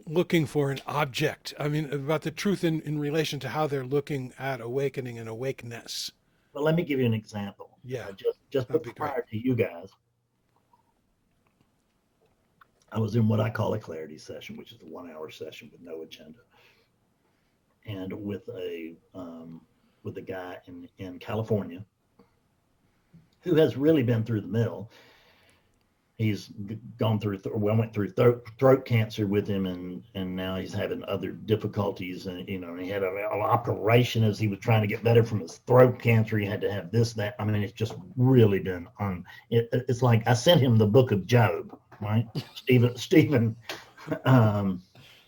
looking for an object? I mean, about the truth in relation to how they're looking at awakening and awakeness. Well, let me give you an example. Yeah, Just that'd be prior to you guys, I was in what I call a clarity session, which is a 1-hour session with no agenda, and with a guy in California who has really been through the mill. He's gone through, I went through throat cancer with him, and now he's having other difficulties. And, he had an operation as he was trying to get better from his throat cancer. He had to have this, that. I mean, it's just really been it's like I sent him the book of Job, right? Stephen,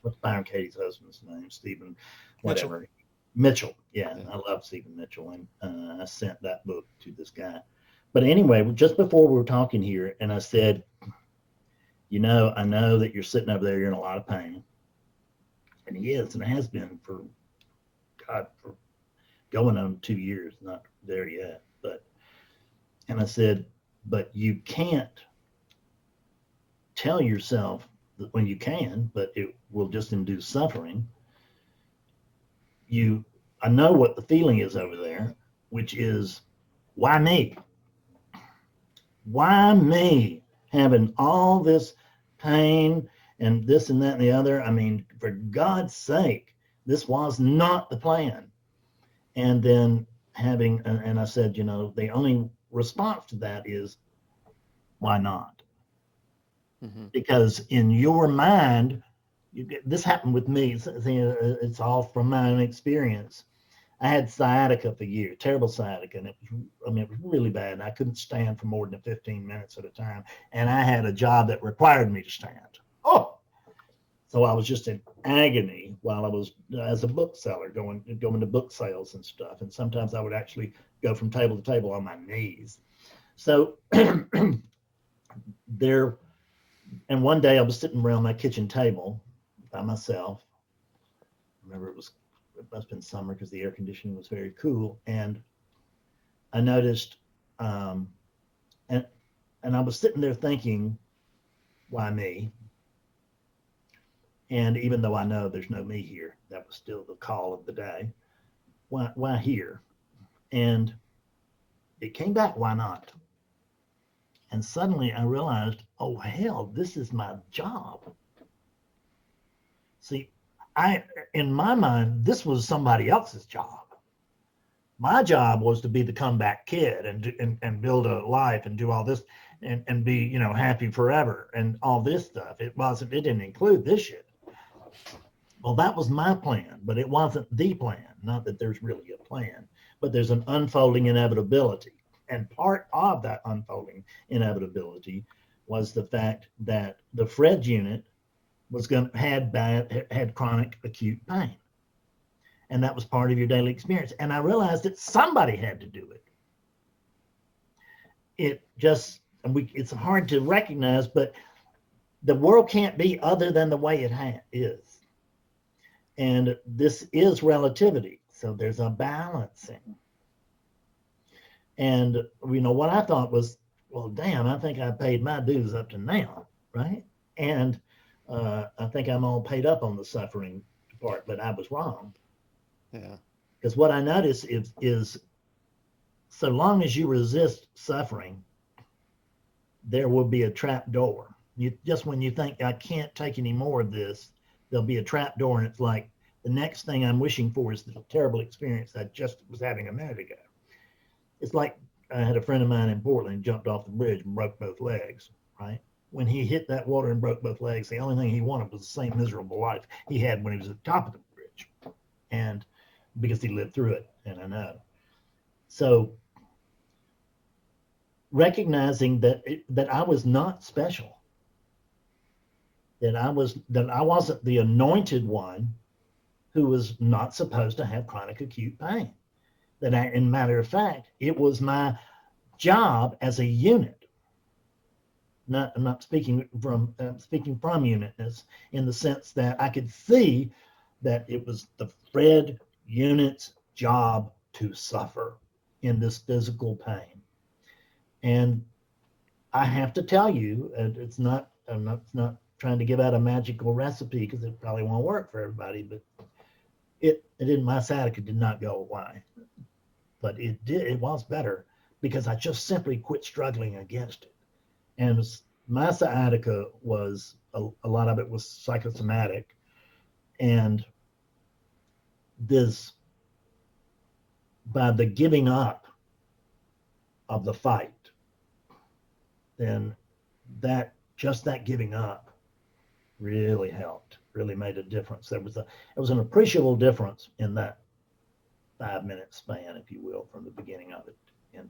what's Byron Katie's husband's name? Stephen, whatever. Mitchell. Yeah, I love Stephen Mitchell. And I sent that book to this guy. But anyway, just before we were talking here, and I said, I know that you're sitting over there, you're in a lot of pain. And he is, and has been for going on 2 years, not there yet. And I said, but you can't tell yourself that when you can, but it will just induce suffering. I know what the feeling is over there, which is, why me? Why me having all this pain and this and that and the other? I mean, for God's sake, this was not the plan. And then and I said, the only response to that is, why not? Mm-hmm. Because in your mind, this happened with me. It's all from my own experience. I had sciatica for years, terrible sciatica, and it was really bad. And I couldn't stand for more than 15 minutes at a time. And I had a job that required me to stand. So I was just in agony while I was as a bookseller, going to book sales and stuff. And sometimes I would actually go from table to table on my knees. So and one day I was sitting around my kitchen table by myself. I remember it must have been summer because the air conditioning was very cool. And I noticed, and I was sitting there thinking, why me? And even though I know there's no me here, that was still the call of the day. Why here? And it came back, why not? And suddenly I realized, oh, hell, this is my job. See, in my mind, this was somebody else's job. My job was to be the comeback kid and build a life and do all this and be, happy forever and all this stuff. It didn't include this shit. Well, that was my plan, but it wasn't the plan. Not that there's really a plan, but there's an unfolding inevitability. And part of that unfolding inevitability was the fact that the Fred unit was had chronic acute pain. And that was part of your daily experience. And I realized that somebody had to do it. It's hard to recognize, but the world can't be other than the way it is. And this is relativity. So there's a balancing. And, what I thought was, well, damn, I think I paid my dues up to now, right? And I think I'm all paid up on the suffering part, but I was wrong. Yeah. Because what I notice is so long as you resist suffering, there will be a trap door. Just when you think I can't take any more of this, there'll be a trap door, and it's like the next thing I'm wishing for is the terrible experience I just was having a minute ago. It's like I had a friend of mine in Portland jumped off the bridge and broke both legs, right? When he hit that water and broke both legs, the only thing he wanted was the same miserable life he had when he was at the top of the bridge. And because he lived through it, and I know. So recognizing that I was not special, that I wasn't the anointed one who was not supposed to have chronic acute pain. That in matter of fact, it was my job as a unit. I'm not speaking from unitness in the sense that I could see that it was the Fred unit's job to suffer in this physical pain. And I have to tell you, I'm not trying to give out a magical recipe because it probably won't work for everybody, but it didn't, my sciatica did not go away, but it was better because I just simply quit struggling against it. And my sciatica was, a lot of it was psychosomatic. And by the giving up of the fight, then that giving up really helped, really made a difference. It was an appreciable difference in that 5-minute span, if you will, from the beginning of it.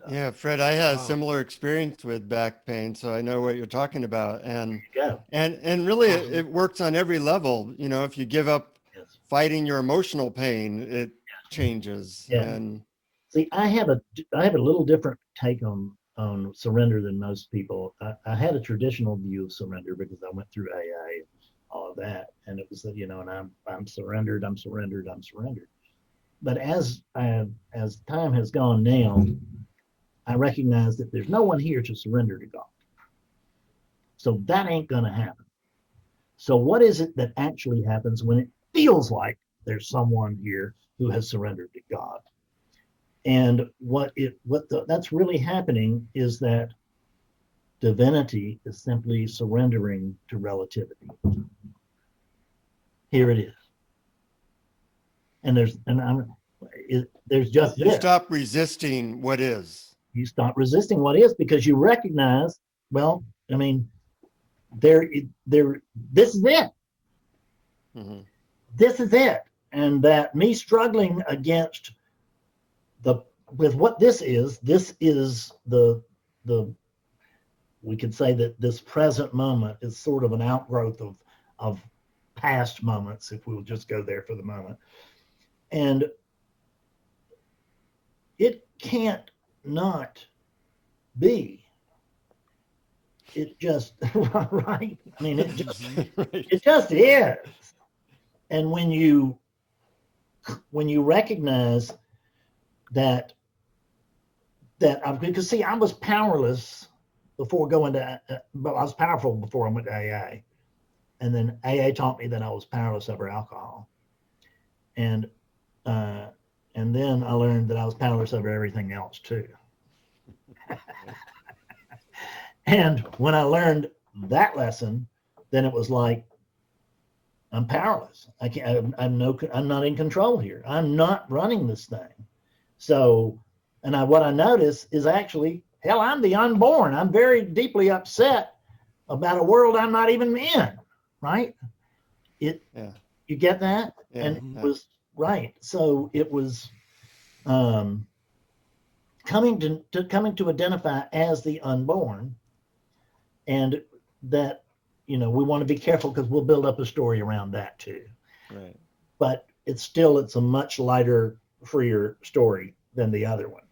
Yeah, Fred, I had a Wow. similar experience with back pain, so I know what you're talking about. And Yeah. and really it works on every level. If you give up Yes. fighting your emotional pain, it changes. Yeah. And See, I have a little different take on surrender than most people. I had a traditional view of surrender because I went through AA, all of that, and it was that and I'm surrendered, I'm surrendered, I'm surrendered. But as time has gone now, I recognize that there's no one here to surrender to God. So that ain't going to happen. So what is it that actually happens when it feels like there's someone here who has surrendered to God? And that's really happening is that divinity is simply surrendering to relativity. Here it is. And there's just you stop resisting what is. You stop resisting what is because you recognize, well, I mean, this is it. Mm-hmm. This is it. And that me struggling against with what this is the we could say that this present moment is sort of an outgrowth of past moments, if we'll just go there for the moment. And it can't not be. It just right. I mean, it just Right. it just is. And when you recognize that because see, I was powerless before going to, but I was powerful before I went to AA, and then AA taught me that I was powerless over alcohol, and then I learned that I was powerless over everything else too. And when I learned that lesson, then it was like, I'm powerless. I can't. I'm not in control here. I'm not running this thing. So, what I notice is actually, hell, I'm the unborn. I'm very deeply upset about a world I'm not even in. Right? You get that? Yeah. And it was right. So it was coming to identify as the unborn, and that, we want to be careful because we'll build up a story around that too. Right. But it's a much lighter, freer story than the other one.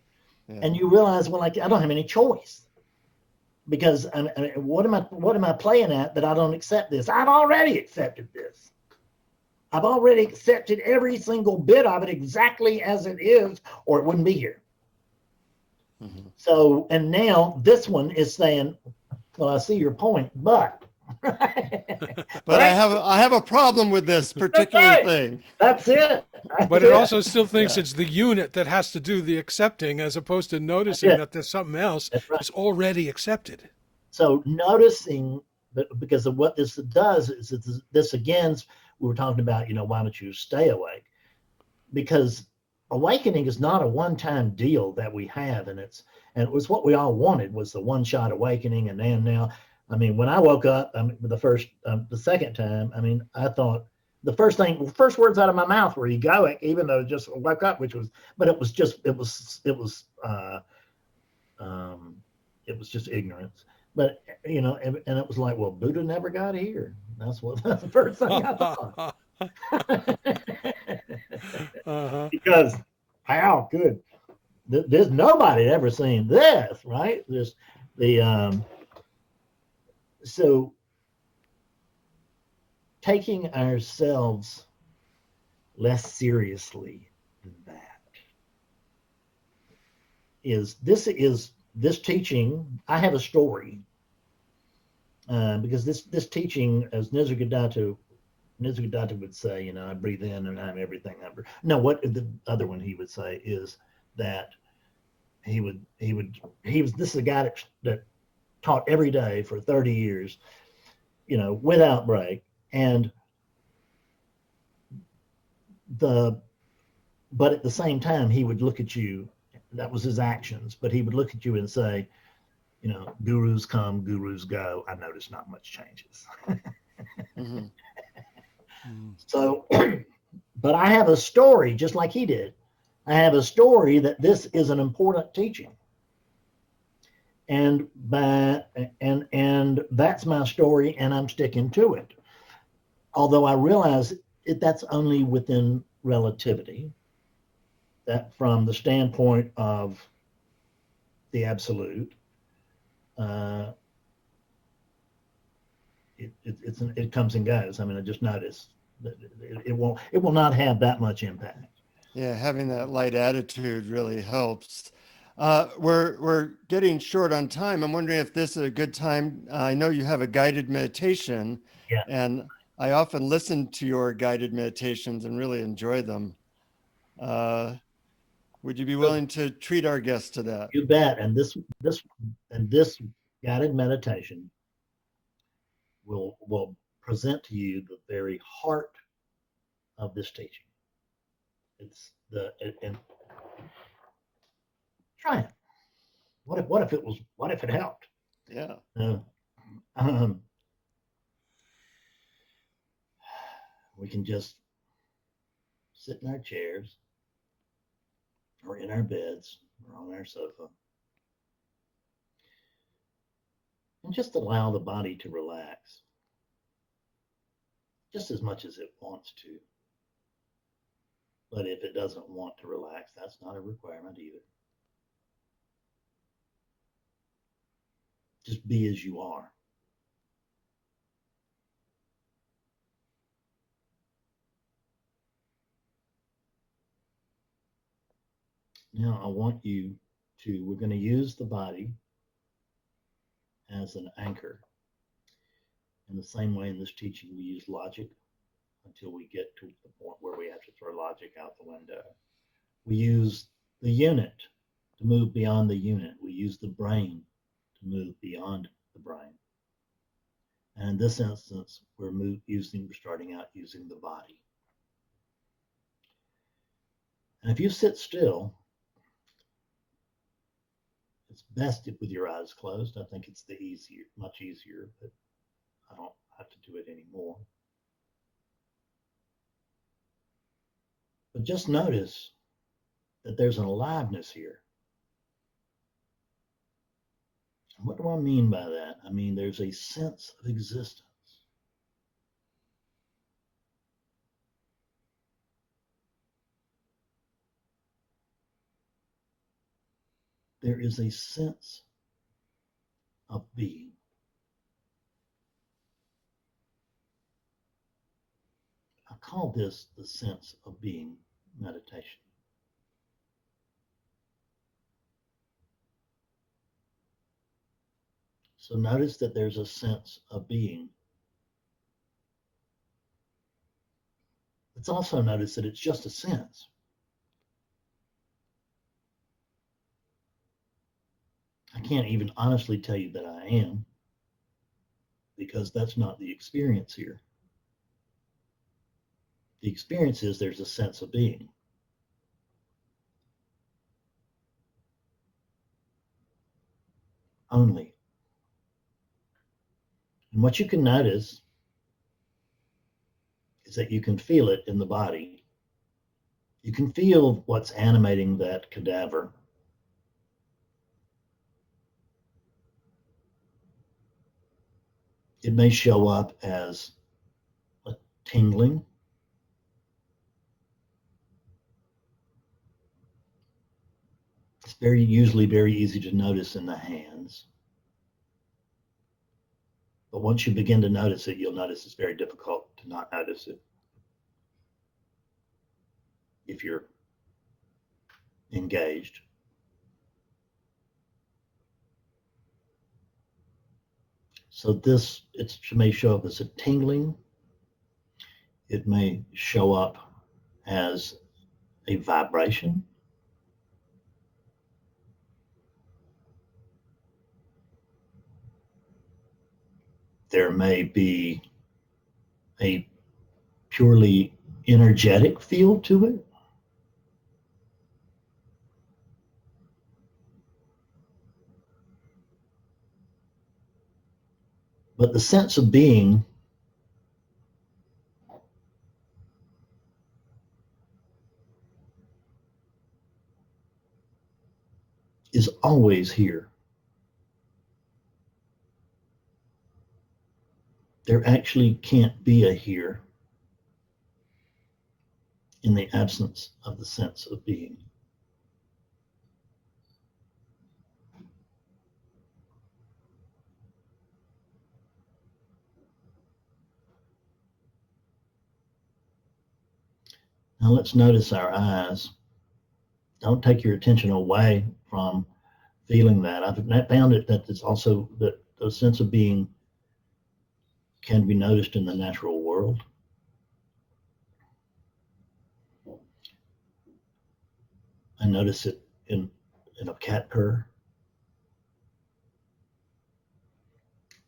Yeah. And you realize, well, like, I don't have any choice, because I mean, what am I playing at that I don't accept this? I've already accepted this. I've already accepted every single bit of it exactly as it is, or it wouldn't be here. Mhm. So, and now this one is saying, well, I see your point, but But I have a problem with this particular right. thing. That's it. But it also still thinks Yeah. it's the unit that has to do the accepting, as opposed to noticing that there's something else That's right. that's already accepted. So noticing, because of what this does is this again, we were talking about, why don't you stay awake? Because awakening is not a one-time deal that we have, and it was what we all wanted, was the one-shot awakening. And then now, I mean, when I woke up, the second time, I mean, I thought the first words out of my mouth were egoic, even though it just woke up, it was just ignorance. But and it was like, well, Buddha never got here. That's the first thing I thought. Because how good, there's nobody had ever seen this, right? There's so taking ourselves less seriously than that is this teaching. I have a story, because this teaching, as Nisargadatta would say, I breathe in and I'm everything. No, what the other one he would say is that this is a guy that taught every day for 30 years, without break. And but at the same time, he would look at you, that was his actions, but he would look at you and say, gurus come, gurus go. I noticed not much changes. Mm-hmm. So, but I have a story, just like he did. I have a story that this is an important teaching. And that's my story, and I'm sticking to it. Although I realize that's only within relativity, that from the standpoint of the absolute, it comes and goes. I mean, I just noticed that it will not have that much impact. Yeah, having that light attitude really helps. We're getting short on time. I'm wondering if this is a good time. I know you have a guided meditation, Yeah. and I often listen to your guided meditations and really enjoy them. Would you be willing to treat our guests to that? You bet. And this guided meditation will present to you the very heart of this teaching. And try it. What if it helped? Yeah. We can just sit in our chairs or in our beds or on our sofa and just allow the body to relax just as much as it wants to. But if it doesn't want to relax, that's not a requirement either. Just be as you are. Now I want you we're going to use the body as an anchor. In the same way in this teaching, we use logic until we get to the point where we have to throw logic out the window. We use the unit to move beyond the unit. We use the brain to move beyond the brain. And in this instance, we're starting out using the body. And if you sit still, it's best with your eyes closed. I think it's much easier, but I don't have to do it anymore. But just notice that there's an aliveness here. What do I mean by that? I mean, there's a sense of existence. There is a sense of being. I call this the sense of being meditation. So notice that there's a sense of being. Let's also notice that it's just a sense. I can't even honestly tell you that I am, because that's not the experience here. The experience is there's a sense of being. Only. And what you can notice is that you can feel it in the body. You can feel what's animating that cadaver. It may show up as a tingling. It's usually very easy to notice in the hands. But once you begin to notice it, you'll notice it's very difficult to not notice it if you're engaged. So this, it may show up as a tingling. It may show up as a vibration. There may be a purely energetic feel to it. But the sense of being is always here. There actually can't be a here in the absence of the sense of being. Now let's notice our eyes. Don't take your attention away from feeling that. I've found it that it's also that the sense of being can be noticed in the natural world. I notice it in a cat purr.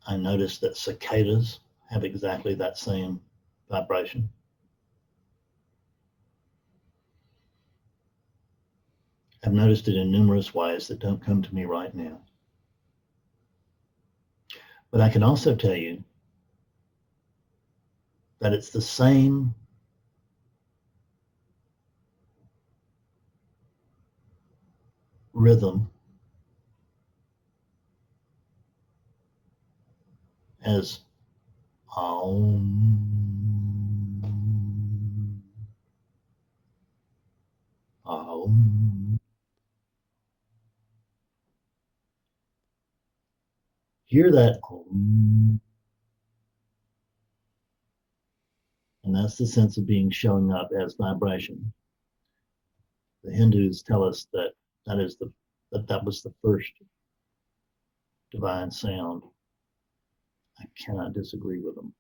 I notice that cicadas have exactly that same vibration. I've noticed it in numerous ways that don't come to me right now. But I can also tell you that it's the same rhythm as Om, Om. Hear that Om. And that's the sense of being showing up as vibration. The Hindus tell us that that was the first divine sound. I cannot disagree with them.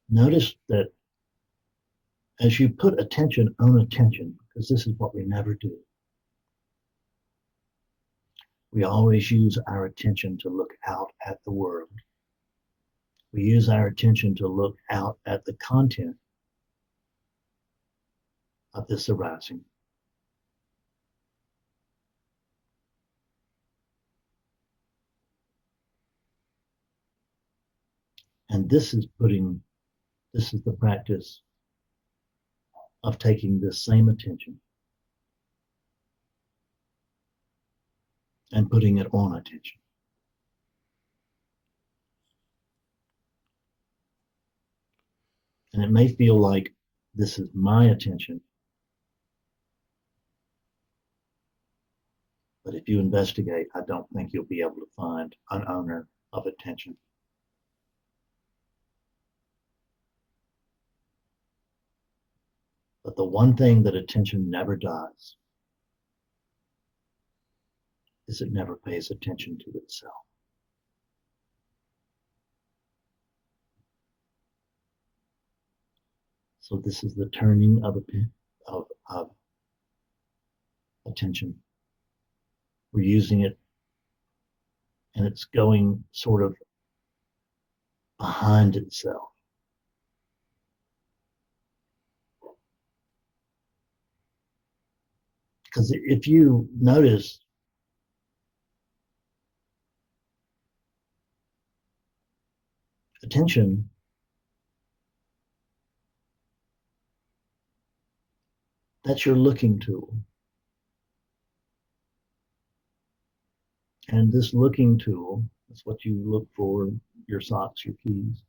Notice that as you put attention on attention, because this is what we never do, we always use our attention to look out at the world. We use our attention to look out at the content of this arising. And this is putting This is the practice of taking this same attention and putting it on attention. And it may feel like this is my attention, but if you investigate, I don't think you'll be able to find an owner of attention. But the one thing that attention never does is it never pays attention to itself. So this is the turning of attention. We're using it, and it's going sort of behind itself. Because if you notice, attention that's your looking tool. And this looking tool is what you look for, your socks, your keys.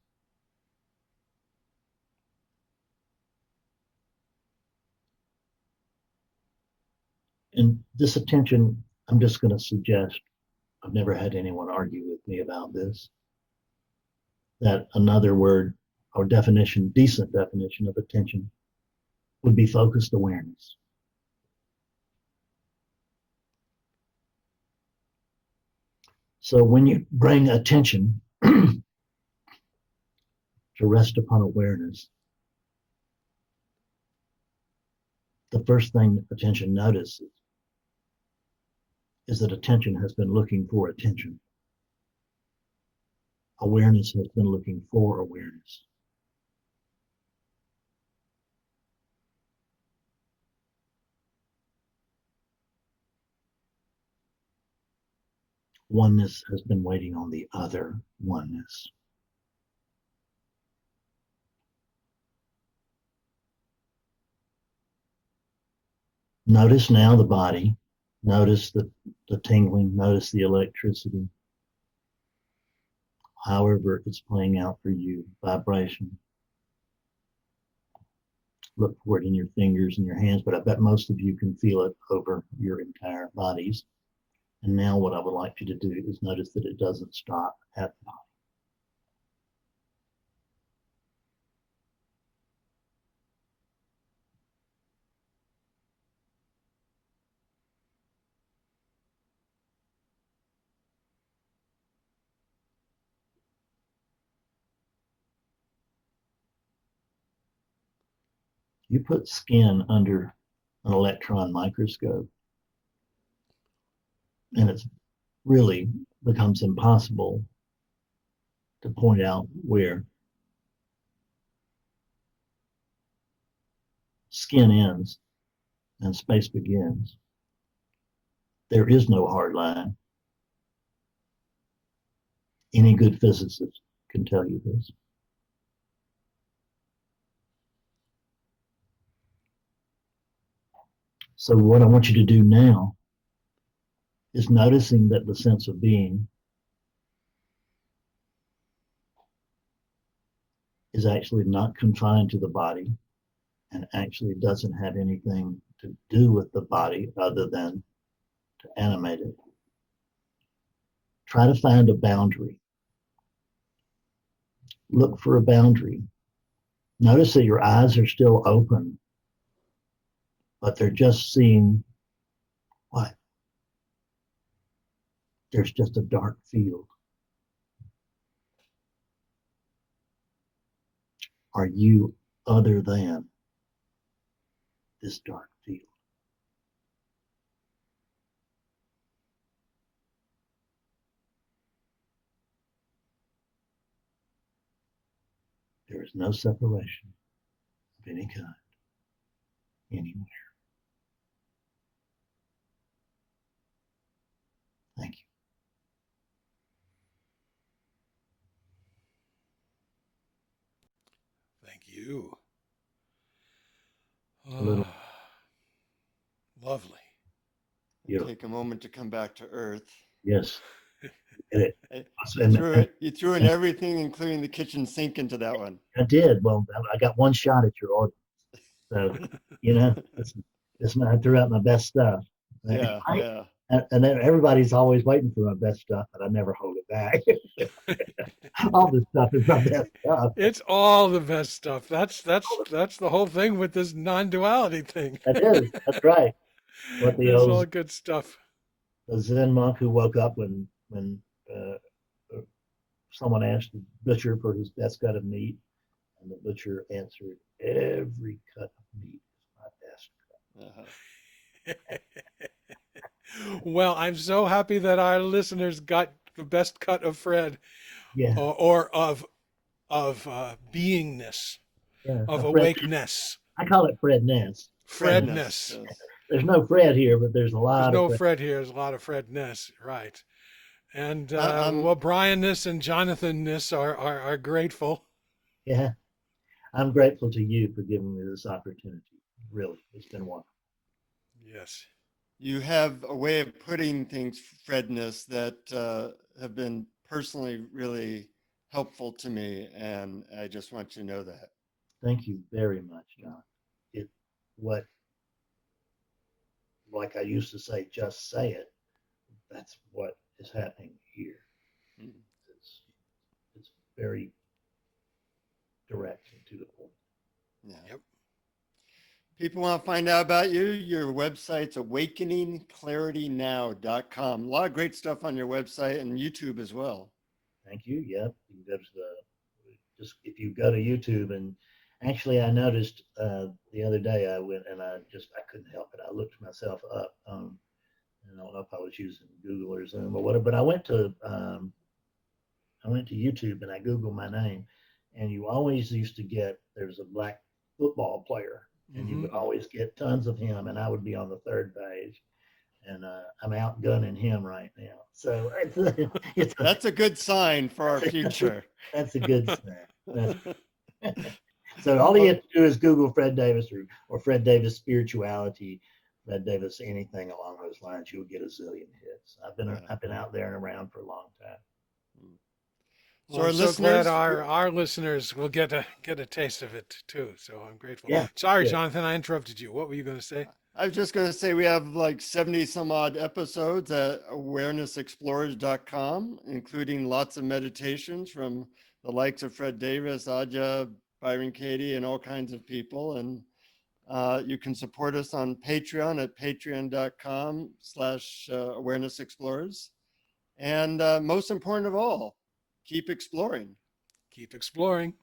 And this attention, I'm just going to suggest, I've never had anyone argue with me about this, that another word or definition, decent definition of attention would be focused awareness. So when you bring attention to rest upon awareness, the first thing attention notices is that attention has been looking for attention. Awareness has been looking for awareness. Oneness has been waiting on the other oneness. Notice now the body. Notice the tingling. Notice the electricity. However it's playing out for you, vibration. Look for it in your fingers and your hands, but I bet most of you can feel it over your entire bodies. And now what I would like you to do is notice that it doesn't stop at the body. You put skin under an electron microscope, and it's really becomes impossible to point out where skin ends and space begins. There is no hard line. Any good physicist can tell you this. So what I want you to do now is noticing that the sense of being is actually not confined to the body and actually doesn't have anything to do with the body other than to animate it. Try to find a boundary. Look for a boundary. Notice that your eyes are still open, but they're just seeing what? There's just a dark field. Are you other than this dark field? There is no separation of any kind anywhere. Thank you. Thank you. you. A little. Lovely. Beautiful. Take a moment to come back to earth. Yes. It, You threw in everything, including the kitchen sink, into that one. I did. Well, I got one shot at your audience. So, I threw out my best stuff. Yeah, yeah. And then everybody's always waiting for my best stuff, but I never hold it back. All this stuff is my best stuff. It's all the best stuff. That's the whole thing with this non-duality thing. That is. That's right. What It's all good stuff. The Zen monk who woke up when someone asked the butcher for his best cut of meat, and the butcher answered, "Every cut of meat is my best cut." Well, I'm so happy that our listeners got the best cut of Fred, Yeah. or of beingness, Yeah. of awakeness. I call it Fredness. Fredness. Yes. There's no Fred here, but there's a lot There's of no Fred here. There's a lot of Fredness, right? And well, Brianness and Jonathanness are grateful. Yeah, I'm grateful to you for giving me this opportunity. Really, it's been wonderful. Yes. You have a way of putting things, Fredness, that have been personally really helpful to me, and I just want you to know that. Thank you very much, John. Like I used to say, just say it. That's what is happening here. Mm. It's very direct and to the point. Yeah. Yep. People want to find out about you. Your website's awakeningclaritynow.com. A lot of great stuff on your website and YouTube as well. Thank you. Yep. You can go to if you go to YouTube, and actually I noticed the other day I went and I couldn't help it. I looked myself up. I don't know if I was using Google or Zoom or whatever, but I went to YouTube and I Googled my name, and you always used to get, there's a black football player, and you would always get tons of him, and I would be on the third page, and I'm outgunning him right now. So that's a good sign for our future. That's a good sign. So all you have to do is Google Fred Davis or Fred Davis spirituality, Fred Davis anything along those lines. You'll get a zillion hits. I've been out there and around for a long time. So well, I'm so glad our listeners will get a taste of it too. So I'm grateful. Yeah. Sorry, Jonathan, I interrupted you. What were you going to say? I was just going to say we have like 70 some odd episodes at awarenessexplorers.com, including lots of meditations from the likes of Fred Davis, Aja, Byron Katie, and all kinds of people. And you can support us on Patreon at patreon.com/awarenessexplorers. And most important of all, keep exploring. Keep exploring.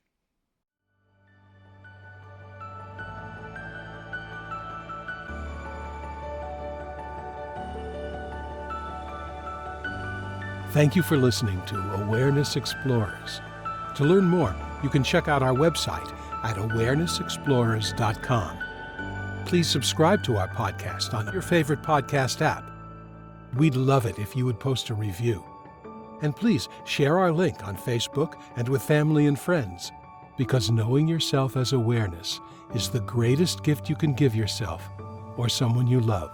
Thank you for listening to Awareness Explorers. To learn more, you can check out our website at awarenessexplorers.com. Please subscribe to our podcast on your favorite podcast app. We'd love it if you would post a review. And please share our link on Facebook and with family and friends, because knowing yourself as awareness is the greatest gift you can give yourself or someone you love.